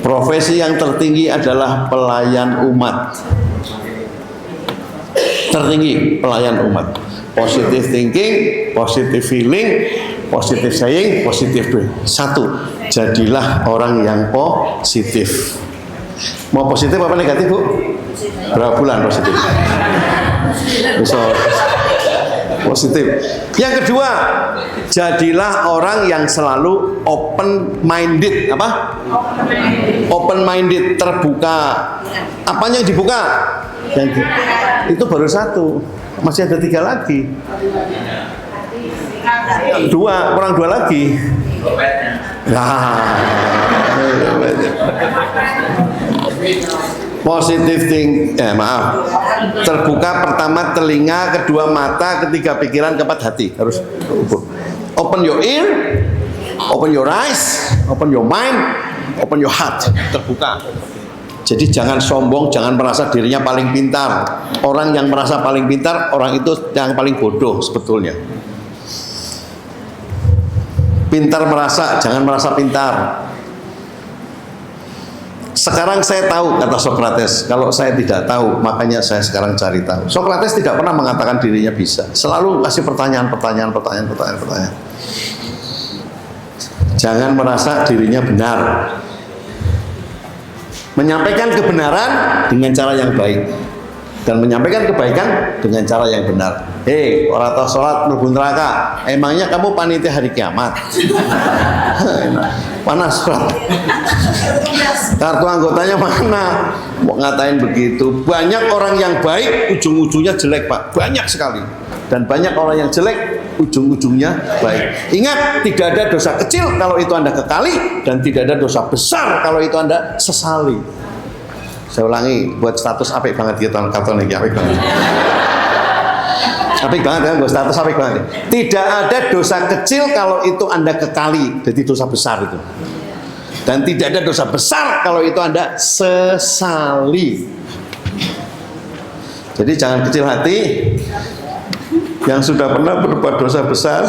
profesi yang tertinggi adalah pelayan umat. Tertinggi pelayan umat. Positive thinking, positive feeling, positive saying, positive doing. 1, Jadilah orang yang positif. Mau positif apa negatif, Bu? Berapa bulan positif? So, positif. Yang kedua, jadilah orang yang selalu open minded. Apa? Open minded, terbuka. Apanya yang dibuka? Itu baru satu. Masih ada 3 lagi. Kurang 2 lagi. Positive terbuka pertama telinga, kedua mata, ketiga pikiran, keempat hati. Harus open your ear, open your eyes, open your mind, open your heart. Terbuka. Jadi jangan sombong, jangan merasa dirinya paling pintar. Orang yang merasa paling pintar, orang itu yang paling bodoh sebetulnya. Pintar merasa, jangan merasa pintar. Sekarang saya tahu, kata Sokrates. Kalau saya tidak tahu, makanya saya sekarang cari tahu. Sokrates tidak pernah mengatakan dirinya bisa. Selalu kasih pertanyaan. Jangan merasa dirinya benar. Menyampaikan kebenaran dengan cara yang baik, dan menyampaikan kebaikan dengan cara yang benar. Hei, orang tua sholat mlebu neraka. Emangnya kamu panitia hari kiamat? Panas sholat. Kartu anggotanya mana? Mau ngatain begitu. Banyak orang yang baik, ujung-ujungnya jelek, Pak. Banyak sekali. Dan banyak orang yang jelek, ujung-ujungnya baik. Ingat, tidak ada dosa kecil kalau itu Anda kekali, dan tidak ada dosa besar kalau itu Anda sesali. Saya ulangi, buat status apik banget gitu karton ini, apik banget. Apik banget kan, buat status apik banget. Tidak ada dosa kecil kalau itu Anda kekali, jadi dosa besar itu. Dan tidak ada dosa besar kalau itu Anda sesali. Jadi jangan kecil hati. Yang sudah pernah berbuat dosa besar,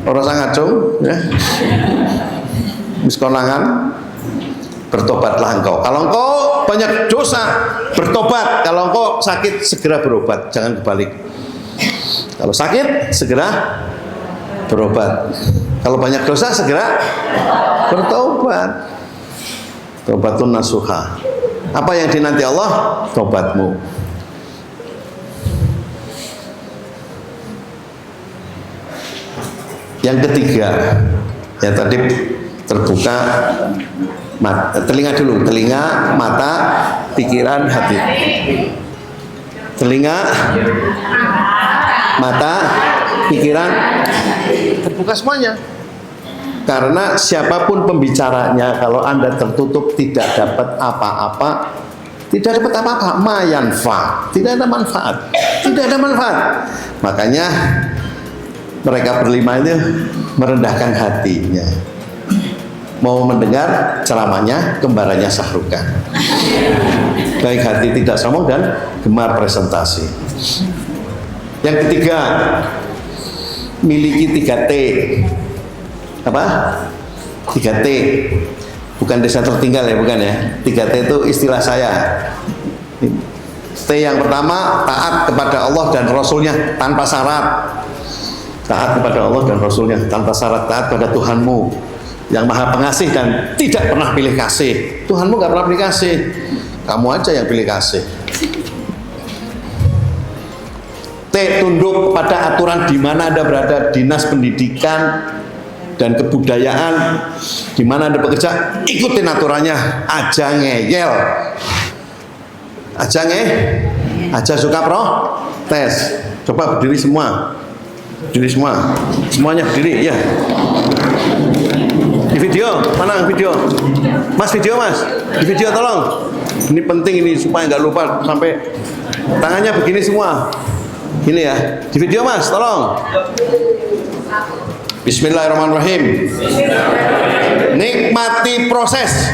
orang sangat cung, ya. Miskonangan, bertobatlah engkau. Kalau engkau banyak dosa, bertobat. Kalau engkau sakit, segera berobat. Jangan kebalik. Kalau sakit, segera berobat. Kalau banyak dosa, segera bertobat. Taubatun nasuha. Apa yang dinanti Allah? Tobatmu. Yang ketiga, yang tadi terbuka, telinga dulu, telinga, mata, pikiran, hati. Telinga, mata, pikiran, terbuka semuanya. Karena siapapun pembicaranya, kalau Anda tertutup tidak dapat apa-apa, tidak dapat apa-apa, mayanfa, tidak ada manfaat, tidak ada manfaat. Makanya mereka berlima itu merendahkan hatinya. Mau mendengar ceramahnya kembarannya Sahrukan. Baik hati tidak sombong dan gemar presentasi. Yang ketiga, miliki 3T. Apa? 3T. Bukan desa tertinggal ya, bukan ya. 3T itu istilah saya. T yang pertama, taat kepada Allah dan Rasulnya tanpa syarat. Taat kepada Allah dan Rasulnya tanpa syarat. Taat pada Tuhanmu yang maha pengasih dan tidak pernah pilih kasih. Tuhanmu gak pernah pilih kasih, kamu aja yang pilih kasih. T, tunduk kepada aturan di mana Anda berada. Dinas pendidikan dan kebudayaan di mana Anda bekerja, ikutin aturannya. Aja ngeyel, aja suka protes. Coba berdiri semua. Berdiri semua, semuanya berdiri ya. Di video, mana video? Mas video mas, di video tolong. Ini penting ini supaya nggak lupa sampai tangannya begini semua. Ini ya, di video mas, tolong. Bismillahirrahmanirrahim. Nikmati proses.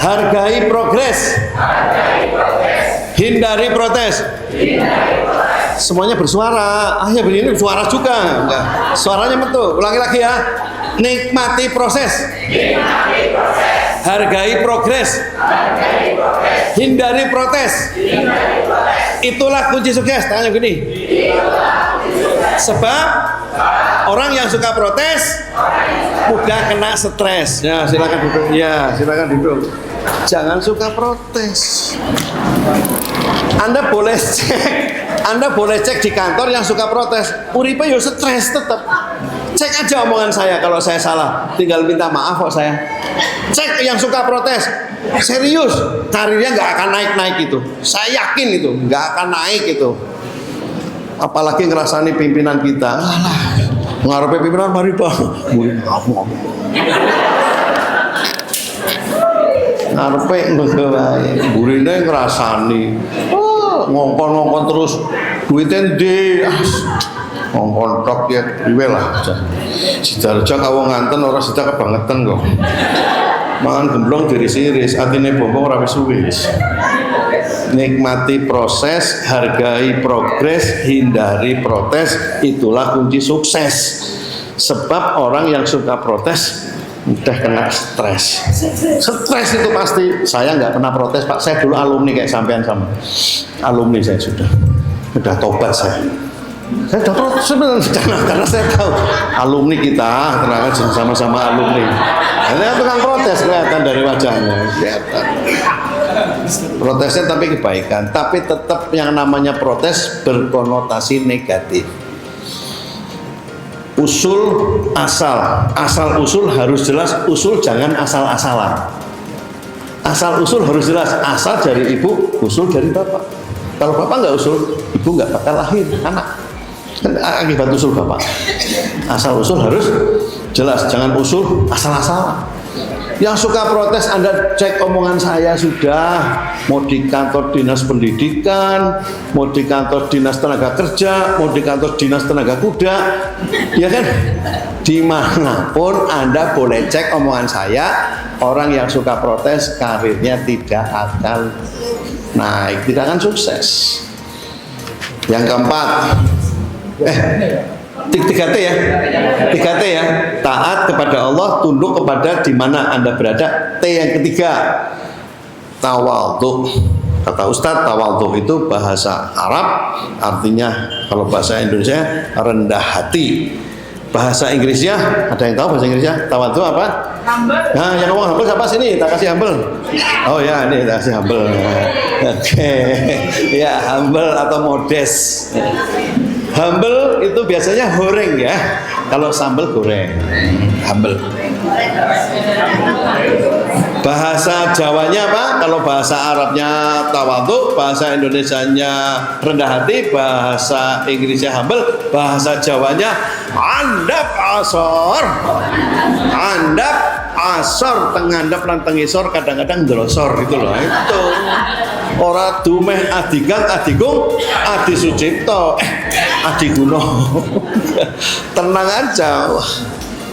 Hargai progres. Hindari protes. Semuanya bersuara. Ya begini suara juga. Enggak. Suaranya betul. Ulangi lagi ya. Nikmati proses. Hargai progres. Hindari protes. Itulah kunci sukses. Tanya begini. Sebab Orang yang suka protes mudah kena stres. Ya, silakan duduk. Ya, silakan duduk. Jangan suka protes. Anda boleh cek di kantor yang suka protes. Uripe yo stres tetap. Cek aja omongan saya kalau saya salah. Tinggal minta maaf kok saya. Cek yang suka protes. Serius, karirnya nggak akan naik-naik itu. Saya yakin itu nggak akan naik itu. Apalagi ngerasani pimpinan kita. Alah, ngarepe pimpinan mari Pak. Ngarepe ngegawe, burine ngrasani. Ngongkon-ngongkon terus duitnya ndi. Ngongkon tok ya piye lah. Sidarja kawong nganten ora sida kebangetan kok. Mangan gemblong diris-iris, atine bombong ora wis suwis. Nikmati proses, hargai progres, hindari protes, itulah kunci sukses. Sebab orang yang suka protes mudah kena stres. Stres itu pasti. Saya nggak pernah protes Pak. Saya dulu alumni kayak sampean sama. Alumni saya sudah tobat saya. Saya udah protes sebenarnya karena saya tahu alumni kita terang sama-sama alumni. Ini tukang protes kelihatan dari wajahnya. Kelihatan. Protesnya tapi kebaikan, tapi tetap yang namanya protes berkonotasi negatif. Usul asal usul harus jelas, usul jangan asal-asalan. Asal usul harus jelas, asal dari ibu, usul dari bapak. Kalau bapak nggak usul, ibu nggak bakal lahir anak. Kan akibat usul bapak. Asal usul harus jelas, jangan usul asal-asalan. Yang suka protes, Anda cek omongan saya sudah. Mau di kantor dinas pendidikan, mau di kantor dinas tenaga kerja, mau di kantor dinas tenaga kuda, ya kan? Dimanapun Anda boleh cek omongan saya. Orang yang suka protes karirnya tidak akan naik, tidak akan sukses. Yang keempat, 3T ya, 3T ya, taat kepada Allah, tunduk kepada di mana Anda berada. T yang ketiga, tawadhu. Kata Ustadz, tawadhu itu bahasa Arab, artinya kalau bahasa Indonesia rendah hati. Bahasa Inggrisnya, ada yang tahu bahasa Inggrisnya tawadhu apa? Humble. Nah, yang ngomong humble siapa sini? Tak kasih humble. Oh ya, ini tak kasih humble. Oke, ya humble atau modest. Humble itu biasanya goreng ya. Kalau sambal goreng, humble. Bahasa Jawanya apa? Kalau bahasa Arabnya tawadhu, bahasa Indonesianya rendah hati, bahasa Inggrisnya humble, bahasa Jawanya andap asor. Andap asor, tengandap lan tengisor, kadang-kadang ndrosor gitu loh. Itu ora dumeh adigang adigung adi sucipto adi guno. Tenang aja,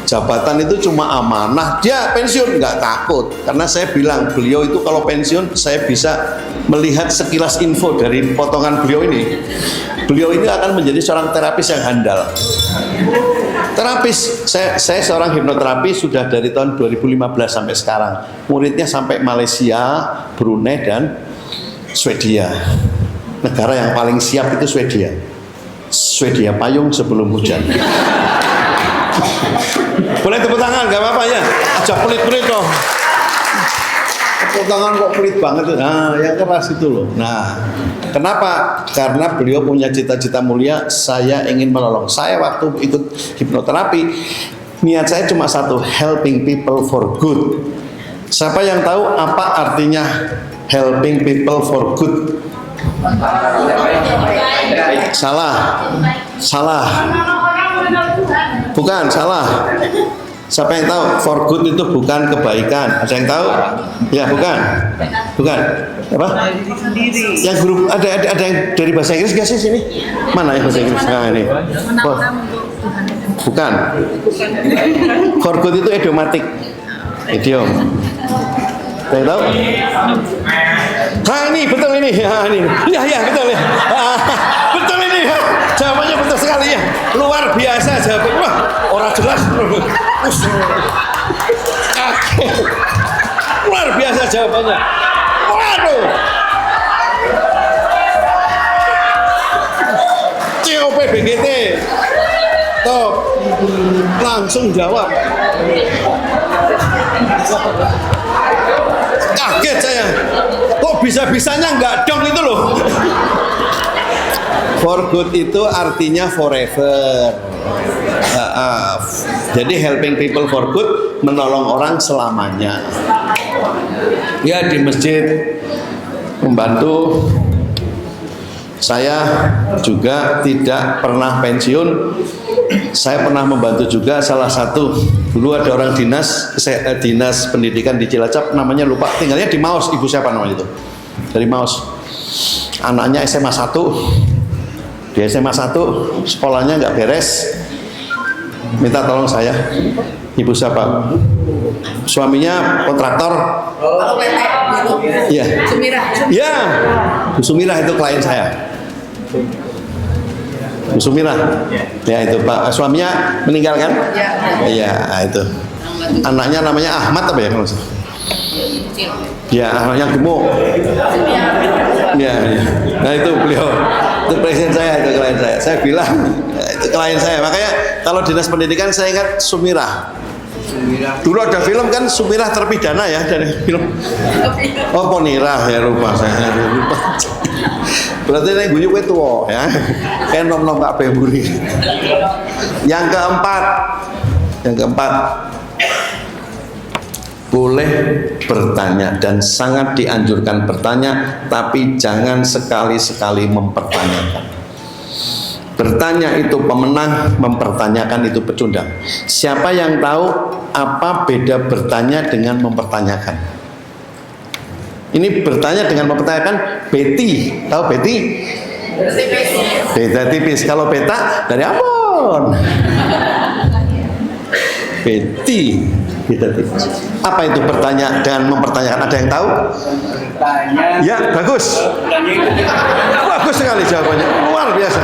jabatan itu cuma amanah. Dia pensiun nggak takut, karena saya bilang beliau itu kalau pensiun saya bisa melihat sekilas info dari potongan beliau ini. Beliau ini akan menjadi seorang terapis yang handal. Terapis, saya seorang hipnoterapi sudah dari tahun 2015 sampai sekarang. Muridnya sampai Malaysia, Brunei dan Swedia. Negara yang paling siap itu Swedia. Swedia payung sebelum hujan. Boleh tepuk tangan, gak apa-apa ya. Aja pelit-pelit loh. Tepuk tangan kok pelit banget. Nah, yang keras itu loh. Nah, kenapa? Karena beliau punya cita-cita mulia. Saya ingin menolong. Saya waktu ikut hipnoterapi, niat saya cuma satu, helping people for good. Siapa yang tahu apa artinya helping people for good? Salah. Bukan, salah. Siapa yang tahu? For good itu bukan kebaikan. Ada yang tahu? Ya, bukan. Apa? Yang grup ada yang dari bahasa Inggris nggak sih sini? Mana yang bahasa Inggris? Nah ini. Bukan. For good itu idiomatik. Idiom. Ada yang tahu? Ini betul ini. Ya betul ya. Betul ini. Jawabannya betul sekali ya. Luar biasa jawabannya. Wah, orang jelas. Luar biasa jawabannya. Waduh. COP BGT. Top. langsung jawab. Kaget saya, kok bisa-bisanya nggak dong itu loh. For good itu artinya forever. Jadi helping people for good, menolong orang selamanya. Ya di masjid membantu. Saya juga tidak pernah pensiun. Saya pernah membantu juga salah satu. Dulu ada orang dinas pendidikan di Cilacap, namanya lupa, tinggalnya di Maus. Ibu siapa namanya itu? Dari Maus. Anaknya SMA 1. Di SMA 1 sekolahnya nggak beres. Minta tolong saya. Ibu siapa? Suaminya kontraktor. Kalau PT Iya. Sumirah. Iya. Bu Sumirah itu klien saya. Bu Sumirah. Ya itu Pak. Suaminya meninggal kan? Iya, itu. Anaknya namanya Ahmad apa ya kalau salah? Ya, anaknya gemuk. Ya, ya. Nah itu beliau. Itu presiden saya, itu klien saya. Saya bilang itu klien saya. Makanya kalau dinas pendidikan saya ingat Sumirah. Dulu ada film kan Sumirah terpidana ya dari film. Oh Ponirah ya lupa saya lupa. Berarti ini gue juga tua ya. Kayak nom-nom Pak Bemburi. Yang keempat boleh bertanya dan sangat dianjurkan bertanya, tapi jangan sekali-sekali mempertanyakan. Bertanya itu pemenang, mempertanyakan itu pecundang. Siapa yang tahu apa beda bertanya dengan mempertanyakan? Ini bertanya dengan mempertanyakan. Betty, tahu Betty? Beda tipis. Kalau beta dari Ambon. Betty, beda tipis. Apa itu bertanya dengan mempertanyakan? Ada yang tahu? Ya, bagus. Bagus sekali jawabannya. Luar biasa.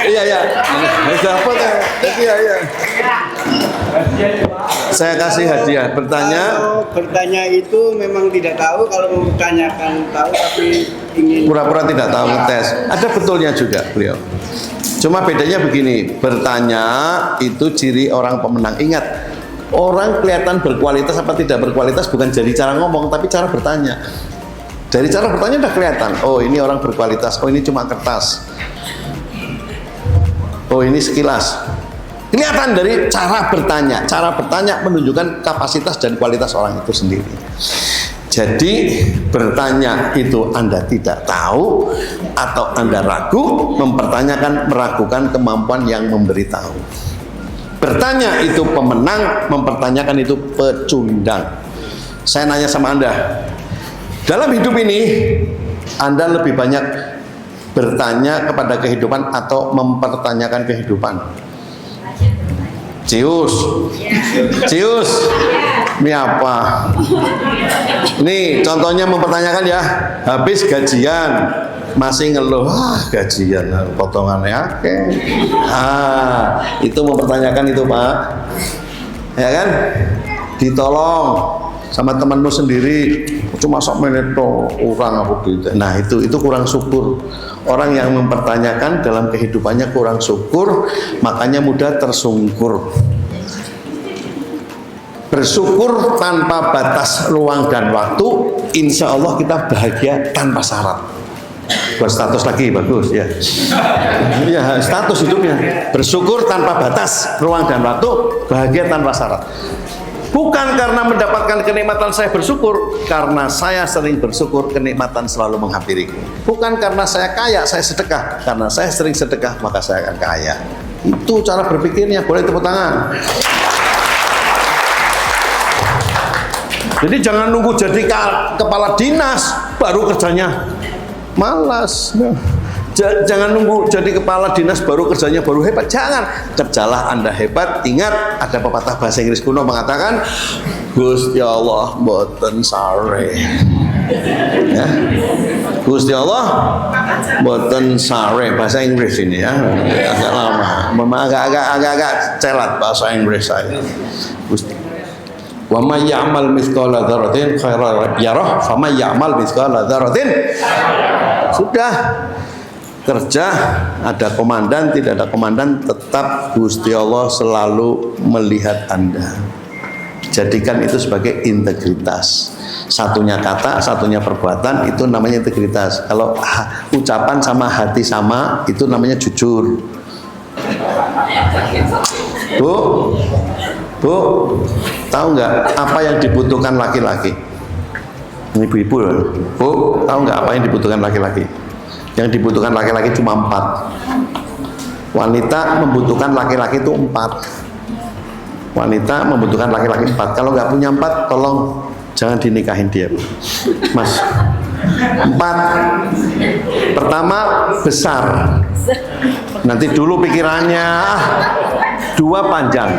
Iya, iya. Iya. Saya kasih hadiah. Bertanya itu memang tidak tahu, kalau mempertanyakan tahu tapi ingin pura-pura tidak tahu ngetes. Ada betulnya juga beliau. Cuma bedanya begini, bertanya itu ciri orang pemenang. Ingat, orang kelihatan berkualitas apa tidak berkualitas bukan dari cara ngomong, tapi cara bertanya. Dari cara bertanya udah kelihatan. Oh ini orang berkualitas. Oh ini cuma kertas. Oh ini sekilas. Kelihatan dari cara bertanya. Cara bertanya menunjukkan kapasitas dan kualitas orang itu sendiri. Jadi bertanya itu Anda tidak tahu atau Anda ragu, mempertanyakan meragukan kemampuan yang memberitahu. Bertanya itu pemenang, mempertanyakan itu pecundang. Saya nanya sama Anda, dalam hidup ini Anda lebih banyak bertanya kepada kehidupan atau mempertanyakan kehidupan? Cius, ini apa? Nih contohnya mempertanyakan ya, habis gajian masih ngeluh, gajian potongannya oke. Itu mempertanyakan itu Pak, ya kan? Ditolong sama temanmu sendiri, cuma sok meneto orang apa gitu. Nah itu kurang syukur. Orang yang mempertanyakan dalam kehidupannya kurang syukur, makanya mudah tersungkur. Bersyukur tanpa batas ruang dan waktu, insya Allah kita bahagia tanpa syarat. Buat status lagi bagus ya. Ya status hidupnya. Bersyukur tanpa batas ruang dan waktu, bahagia tanpa syarat. Bukan karena mendapatkan kenikmatan saya bersyukur, karena saya sering bersyukur kenikmatan selalu menghampiriku. Bukan karena saya kaya saya sedekah, karena saya sering sedekah maka saya akan kaya. Itu cara berpikirnya. Boleh tepuk tangan. Jadi jangan nunggu jadi kepala dinas baru kerjanya malas. Jangan nunggu jadi kepala dinas baru kerjanya baru hebat. Jangan, kerjalah Anda hebat. Ingat, ada pepatah bahasa Inggris kuno mengatakan, Gusti Allah mboten sare. Ya. Gusti Allah mboten sare, bahasa Inggris ini ya. Agak lama. Memang agak celat bahasa Inggris saya. Gusti wa may ya'mal mithqala dzarratin khairan yarah, fa may ya'mal mithqala dzarratin. Sudah. kerja, ada komandan, tidak ada komandan, tetap Gusti Allah selalu melihat Anda. Jadikan itu sebagai integritas. Satunya kata, satunya perbuatan, itu namanya integritas. Kalau ucapan sama hati sama, itu namanya jujur. Bu, tahu nggak apa yang dibutuhkan laki-laki? Ini ibu-ibu, Bu, tahu nggak apa yang dibutuhkan laki-laki? Yang dibutuhkan laki-laki cuma 4. Wanita membutuhkan laki-laki itu 4. Wanita membutuhkan laki-laki 4. Kalau nggak punya 4, tolong jangan dinikahin dia, Mas. 4. Pertama, besar. Nanti dulu pikirannya. 2, panjang.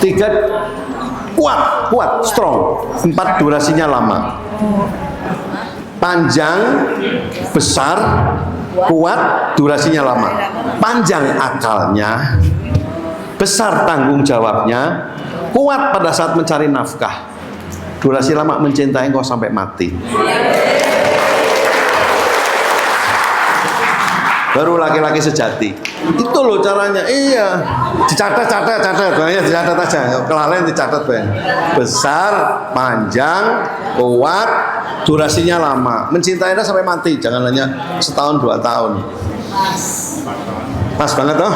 3, kuat, strong. 4, durasinya lama. Panjang, besar, kuat, durasinya lama. Panjang akalnya, besar tanggung jawabnya, kuat pada saat mencari nafkah. Durasi lama, mencintai engkau sampai mati. Baru laki-laki sejati. Itu loh caranya. Iya. Dicatat. Banyak dicatat aja. Kelalaian dicatat, Bang. Besar, panjang, kuat, durasinya lama. Mencintainya sampai mati. Jangan hanya setahun 2 tahun. Pas banget toh?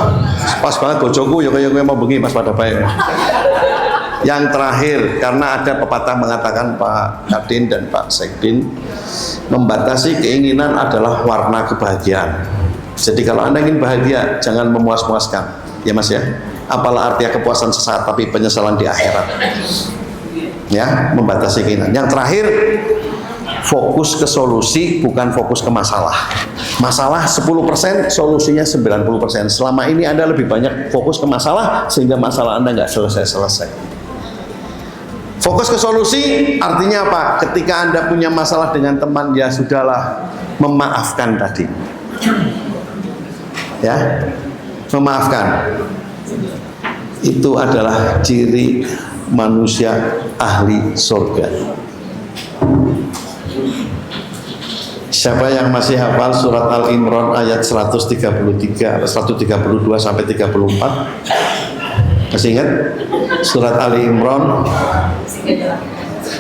Pas banget bojoku ya kayak mau bengi pas pada baik. Yang terakhir, karena ada pepatah mengatakan Pak Kadin dan Pak Sekdin, membatasi keinginan adalah warna kebahagiaan. Jadi kalau Anda ingin bahagia, jangan memuas-muaskan, ya Mas ya. Apalah artinya kepuasan sesaat, tapi penyesalan di akhirat. Ya, membatasi keinginan. Yang terakhir, fokus ke solusi, bukan fokus ke masalah. Masalah 10%, solusinya 90%. Selama ini Anda lebih banyak fokus ke masalah, sehingga masalah Anda nggak selesai-selesai. Fokus ke solusi artinya apa? Ketika Anda punya masalah dengan teman, ya sudahlah, memaafkan tadi. Ya, memaafkan. Itu adalah ciri manusia ahli surga. Siapa yang masih hafal surat Al-Imran ayat 133 atau 132 sampai 34? Masih ingat? Surat Al-Imran.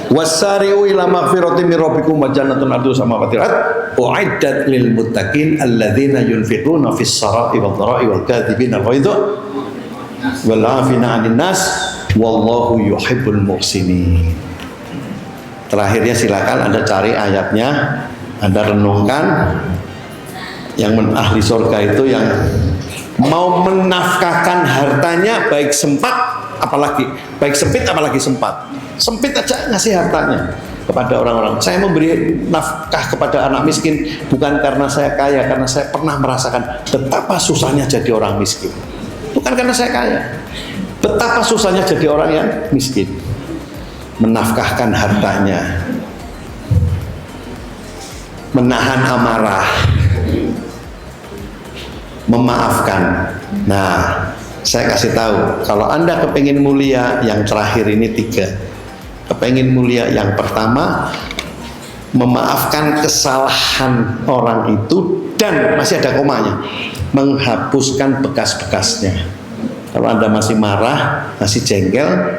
Wasari'u ila maghfiratin min rabbikum wa jannatun arduha samawati wal ardh u'iddat lil muttaqin alladzina yunfiquna fis sarai wad dharai wal kadhibina al-ghaidha wal 'afina 'anil nas wallahu yuhibbul muhsinin. Terakhirnya silakan Anda cari ayatnya, Anda renungkan. Yang ahli surga itu yang mau menafkahkan hartanya, baik sempat apalagi baik sempit apalagi sempat. Sempit aja ngasih hartanya kepada orang-orang. Saya memberi nafkah kepada anak miskin bukan karena saya kaya, karena saya pernah merasakan betapa susahnya jadi orang miskin. Bukan karena saya kaya, betapa susahnya jadi orang yang miskin. Menafkahkan hartanya, menahan amarah, memaafkan. Nah, saya kasih tahu, kalau Anda kepingin mulia, yang terakhir ini 3. Kepingin mulia, yang pertama, memaafkan kesalahan orang itu, dan masih ada komanya, menghapuskan bekas-bekasnya. Kalau Anda masih marah, masih jengkel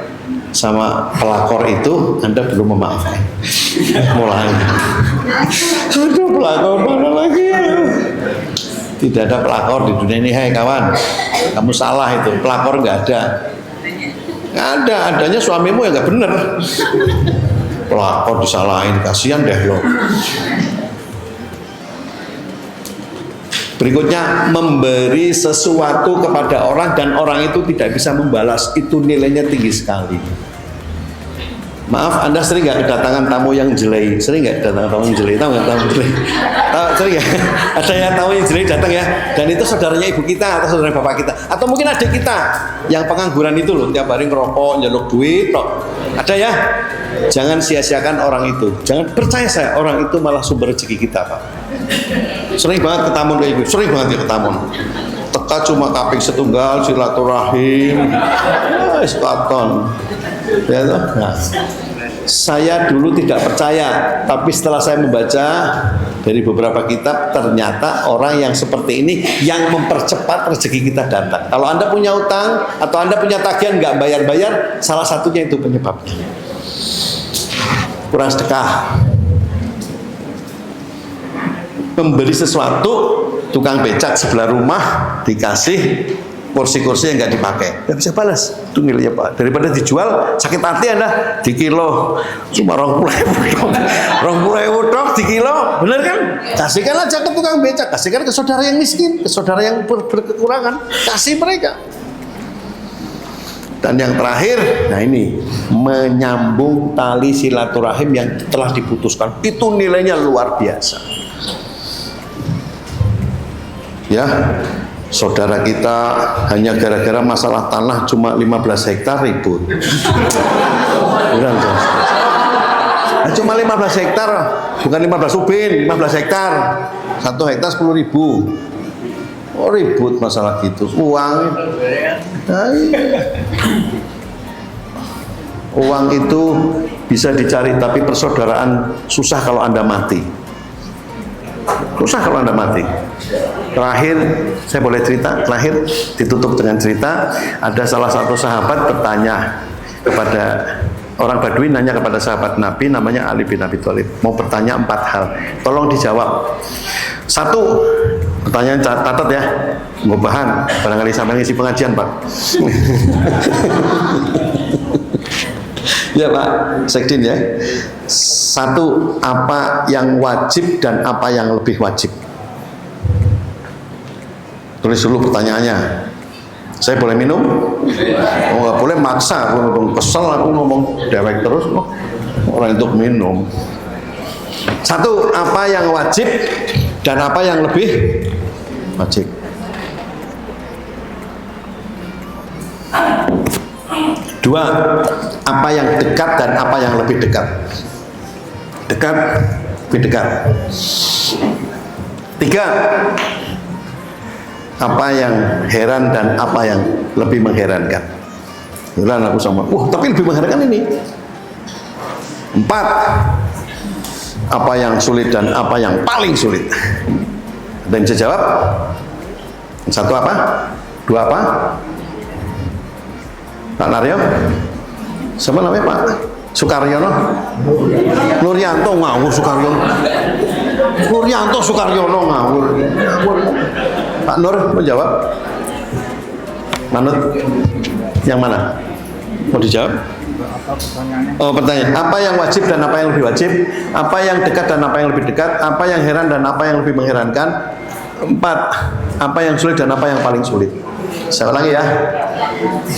sama pelakor itu, Anda belum memaafkan. Mulai. Aduh, pelakor mana lagi? Tidak ada pelakor di dunia ini, hai kawan. Kamu salah itu, pelakor nggak ada. Nggak ada, adanya suamimu yang nggak bener. Pelakor disalahin, kasihan deh lo. Berikutnya, memberi sesuatu kepada orang dan orang itu tidak bisa membalas, itu nilainya tinggi sekali. Maaf, Anda sering nggak kedatangan tamu yang jelek? Sering nggak kedatangan tamu yang jelek? Tahu nggak tamu jelek? Sering nggak? Ada yang tamu yang jelek datang ya, dan itu saudaranya ibu kita atau saudara bapak kita, atau mungkin adik kita yang pengangguran itu loh, tiap hari ngerokok, nyeluk duit, loh. Ada ya? Jangan sia-siakan orang itu. Jangan, percaya saya, orang itu malah sumber rezeki kita, Pak. Sering banget ketamun kayak ibu, sering banget ya ketamun. Teka cuma kaping setunggal, silaturahim, katon. Ya, nah, saya dulu tidak percaya, tapi setelah saya membaca dari beberapa kitab, ternyata orang yang seperti ini yang mempercepat rezeki kita datang. Kalau Anda punya utang atau Anda punya tagihan nggak bayar-bayar, salah satunya itu penyebabnya. Kurang sedekah. Membeli sesuatu, tukang becak sebelah rumah dikasih kursi-kursi yang nggak dipakai, nggak bisa balas. Itu nilainya Pak. Daripada dijual, sakit hati Anda di kilo cuma 20.000 tok di kilo, bener kan? Kasihkan aja ke tukang becak, kasihkan ke saudara yang miskin, ke saudara yang berkekurangan, kasih mereka. Dan yang terakhir, nah ini menyambung tali silaturahim yang telah diputuskan, itu nilainya luar biasa. Ya. Saudara kita hanya gara-gara masalah tanah cuma 15 hektar ribut. Cuma 15 hektar, bukan 15 ubin, 15 hektar. 1 hektar 10.000. Oh ribut masalah gitu. Uang itu bisa dicari, tapi persaudaraan susah kalau Anda mati. Susah kalau Anda mati. Terakhir, saya boleh cerita, terakhir ditutup dengan cerita, ada salah satu sahabat bertanya kepada orang Badui, nanya kepada sahabat Nabi namanya Ali bin Abi Thalib, mau bertanya 4 hal, tolong dijawab. 1, pertanyaan catat ya, nggak bahan, barangkali sampai ngisi pengajian Pak. Ya Pak Sekdin ya. 1, apa yang wajib dan apa yang lebih wajib? Tulis dulu pertanyaannya. Saya boleh minum? Oh nggak boleh maksa, aku kesel, aku ngomong dewek terus. Orang untuk minum. 1, apa yang wajib dan apa yang lebih wajib? 2, apa yang dekat dan apa yang lebih dekat? Dekat, lebih dekat. 3, apa yang heran dan apa yang lebih mengherankan? Heran aku sama, tapi lebih mengherankan ini. 4, apa yang sulit dan apa yang paling sulit? Ada yang bisa jawab? 1 apa? 2 apa? Pak Naryo? Siapa namanya Pak? Sukaryono? Nuryanto ngawur Sukaryono. Nuryanto Sukaryono ngawur. Pak Nur mau jawab? Manut? Yang mana? Mau dijawab? Oh pertanyaan, apa yang wajib dan apa yang lebih wajib? Apa yang dekat dan apa yang lebih dekat? Apa yang heran dan apa yang lebih mengherankan? 4, apa yang sulit dan apa yang paling sulit? Saya ulangi ya.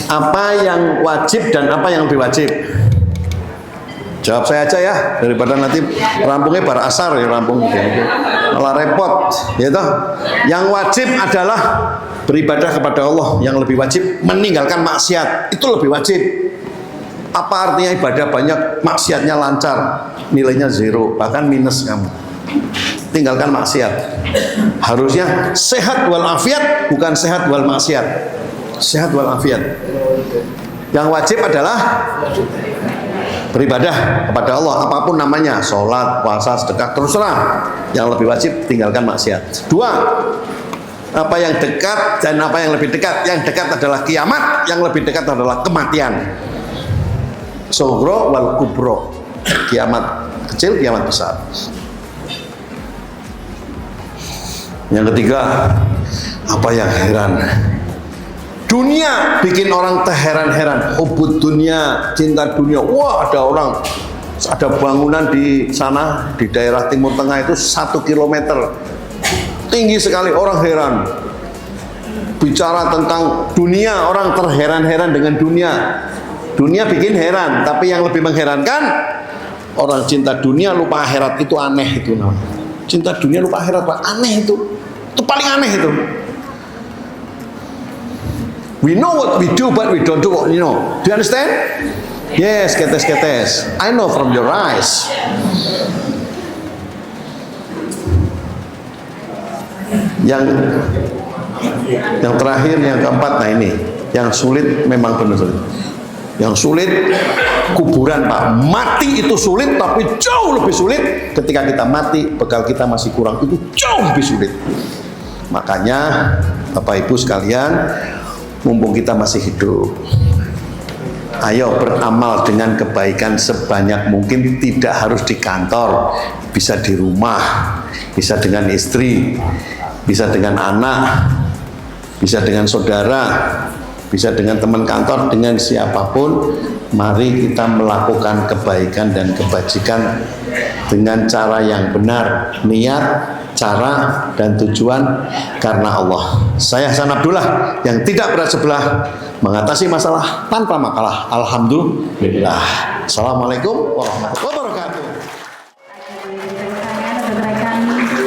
Apa yang wajib dan apa yang lebih wajib? Jawab saya aja ya, daripada nanti rampungnya bar asar ya, rampung malah repot ya toh. Yang wajib adalah beribadah kepada Allah, yang lebih wajib meninggalkan maksiat, itu lebih wajib. Apa artinya ibadah banyak maksiatnya lancar, nilainya 0 bahkan minus kamu. Tinggalkan maksiat. Harusnya sehat walafiat, bukan sehat wal maksiat. Sehat walafiat. Yang wajib adalah beribadah kepada Allah, apapun namanya, sholat, puasa, sedekah, terserah. Yang lebih wajib tinggalkan maksiat. 2, apa yang dekat dan apa yang lebih dekat? Yang dekat adalah kiamat, yang lebih dekat adalah kematian. Sugro wal kubro, kiamat kecil, kiamat besar. Yang ketiga, apa yang heran? Dunia bikin orang terheran-heran. Hubud dunia, cinta dunia. Wah, ada bangunan di sana di daerah Timur Tengah itu 1 kilometer, tinggi sekali, orang heran. Bicara tentang dunia, orang terheran-heran dengan dunia. Dunia bikin heran, tapi yang lebih mengherankan, orang cinta dunia lupa akhirat, itu aneh itu namanya. Cinta dunia lupa akhirat, Pak, aneh itu paling aneh itu. We know what we do, but we don't do what we know. Do you understand? Yes, ketes. I know from your eyes. Yang terakhir, yang keempat, nah ini, yang sulit memang benar sulit. Yang sulit kuburan Pak. Mati itu sulit, tapi jauh lebih sulit ketika kita mati, bekal kita masih kurang, itu jauh lebih sulit. Makanya Bapak Ibu sekalian, mumpung kita masih hidup, ayo beramal dengan kebaikan sebanyak mungkin. Tidak harus di kantor, bisa di rumah, bisa dengan istri, bisa dengan anak, bisa dengan saudara, bisa dengan teman kantor, dengan siapapun. Mari kita melakukan kebaikan dan kebajikan dengan cara yang benar, niat, cara, dan tujuan karena Allah. Saya Hasan Abdullah yang tidak berat sebelah, mengatasi masalah tanpa makalah. Alhamdulillah. Assalamualaikum warahmatullahi wabarakatuh. Rekan-rekan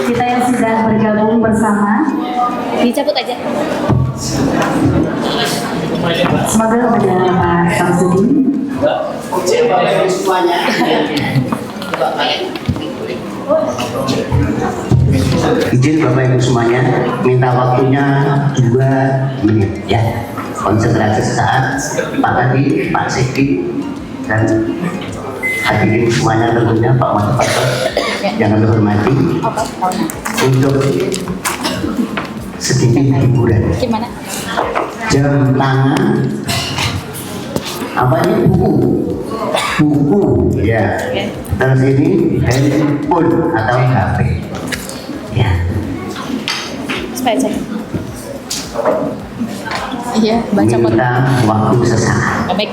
kita yang sudah bergabung bersama, Dicabut aja. semoga kepada Pak Samsudin. Izin Bapak Ibu semuanya, minta waktunya 2 menit ya. Konsentrasi sesaat. Pak Kadi, Pak Sekdi, dan hadirin semuanya, tentunya Pak Moderator yang kami hormati, untuk sedikit hiburan. Gimana? Jam tangan, apa ini, buku ya. Terus ini handphone atau HP ya. Supaya cek. Iya, baca Minta waktu sesaat. baik.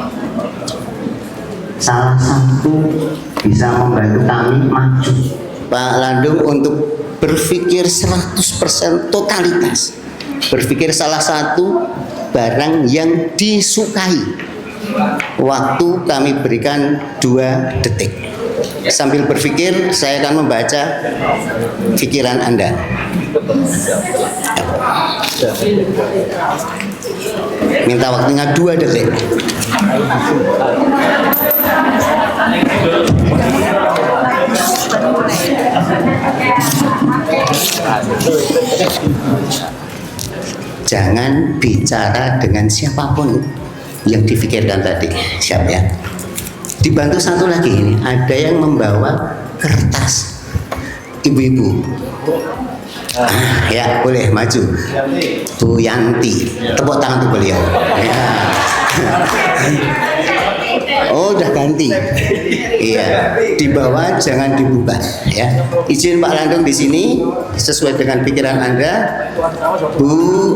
Salah satu bisa membantu kami maju, Pak Landung, untuk berpikir 100% totalitas. Berpikir salah satu barang yang disukai. Waktu kami berikan 2 detik. Sambil berpikir, saya akan membaca pikiran Anda. Minta waktunya 2 detik. Jangan bicara dengan siapapun yang difikirkan tadi. Siap ya? Dibantu satu lagi ini, ada yang membawa kertas. Ibu-ibu, ya boleh maju. Bu Yanti, tepuk tangan untuk beliau ya. Oh, udah ganti. Iya, di bawah jangan dibuka ya. Izin Pak Landung di sini sesuai dengan pikiran Anda.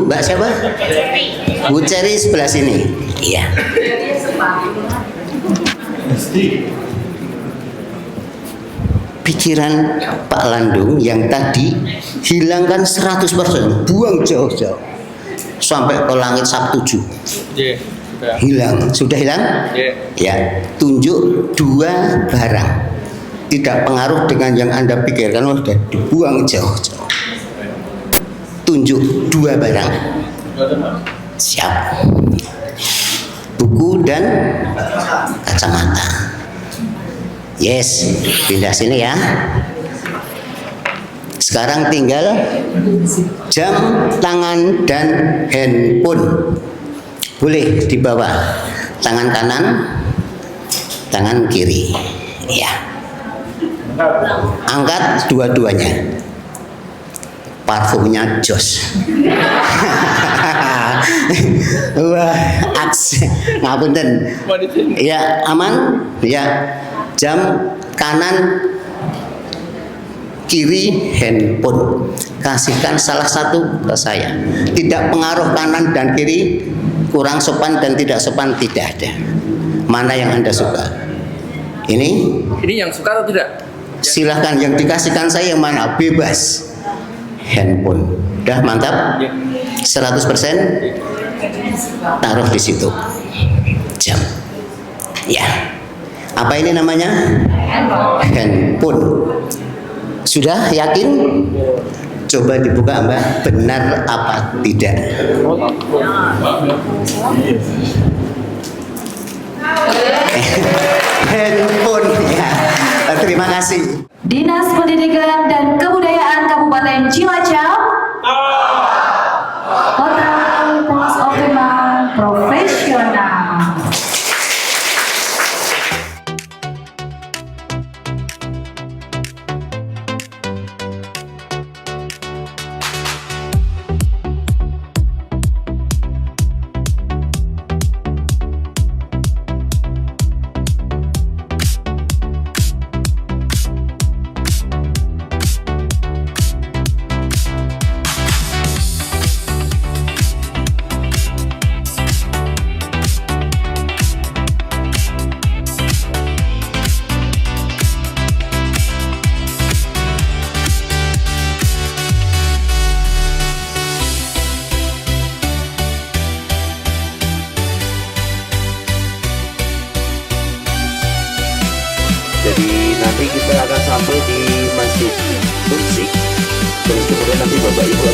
Mbak siapa? Bu Ceri sebelah sini. Iya. Pikiran Pak Landung yang tadi hilangkan 100%, buang jauh-jauh sampai ke langit Sabtu 7. Hilang, sudah hilang? Ya, tunjuk 2 barang. Tidak pengaruh dengan yang Anda pikirkan, sudah dibuang jauh-jauh. Tunjuk 2 barang. Siap. Buku dan kacamata. Yes, pindah sini ya. Sekarang tinggal jam tangan dan handphone. Boleh di bawah, tangan kanan, tangan kiri, ya. Angkat dua-duanya. Parfumnya jos. Wah, aks, ngapunten. Ya, aman. Ya, jam kanan, kiri handphone. Kasihkan salah satu ke saya. Tidak pengaruh kanan dan kiri. Kurang sopan dan tidak sopan, tidak ada. Mana yang Anda suka? Ini yang suka atau tidak? Silahkan, yang dikasihkan saya yang mana? Bebas. Handphone. Udah mantap? 100%? Taruh di situ. Jam. Ya. Apa ini namanya? Handphone. Sudah yakin? Coba dibuka Mbak, benar apa tidak? Handphone ya. Terima kasih. Dinas Pendidikan dan Kebudayaan Kabupaten Cilacap. Totalitas optimal profesional.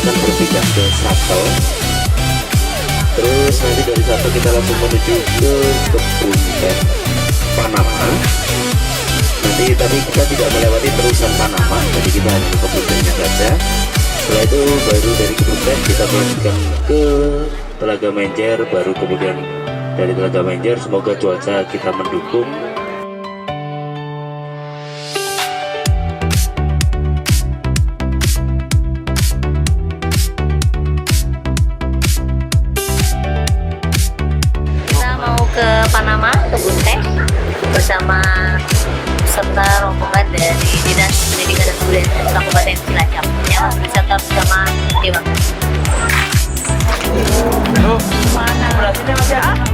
akan berpindah ke Shuttle. Terus nanti dari Shuttle kita langsung menuju ke kebun teh Panama. Nanti tadi kita tidak melewati terusan Panama, jadi kita hanya ke kebun tehnya saja. Setelah itu baru dari kebun teh kita melanjutkan ke Telaga Menjer, baru kemudian dari Telaga Menjer semoga cuaca kita mendukung. Kita mau ke Panama, kebun teh, bersama serta rombongan dari Dinas Pendidikan dan Kebudayaan Kabupaten Cilacap. Ya, beserta bersama Dewa.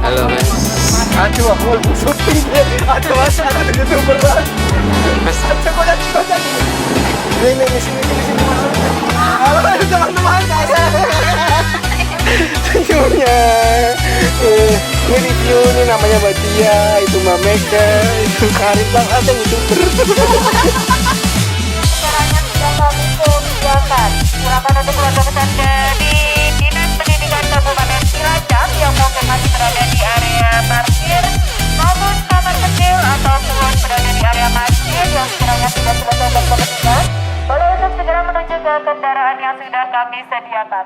Halo mas. Aduh aku mau syuting. Aduh mas, ada YouTuber mas. Aduh kok ini sini mas. Halo teman-teman saya. Senyumnya. Ini review, ini namanya Mbak Dia, itu Mbak Mega, itu Karin Bang, ada YouTuber. Caranya sudah kami sediakan. Silakan untuk keluarga besar dari Dinas Pendidikan Kabupaten Cilacap yang mungkin masih berada di area parkir maupun kamar kecil ataupun berada di area masjid yang sekiranya sudah selesai berkepentingan, boleh untuk segera menuju ke kendaraan yang sudah kami sediakan.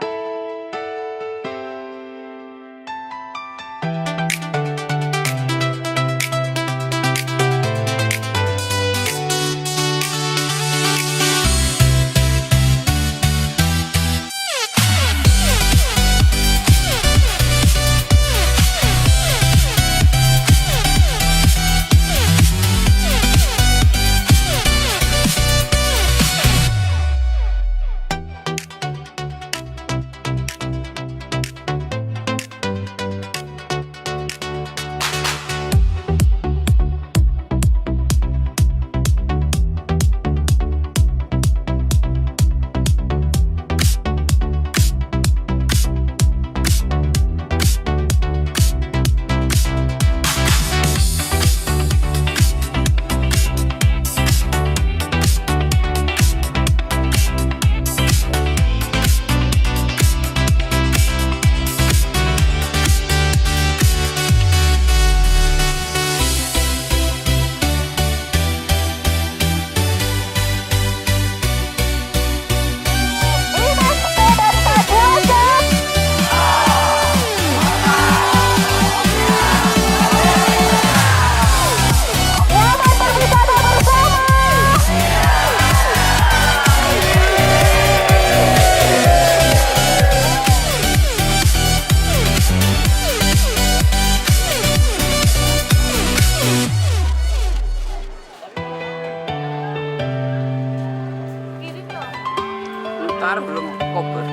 Belum cover.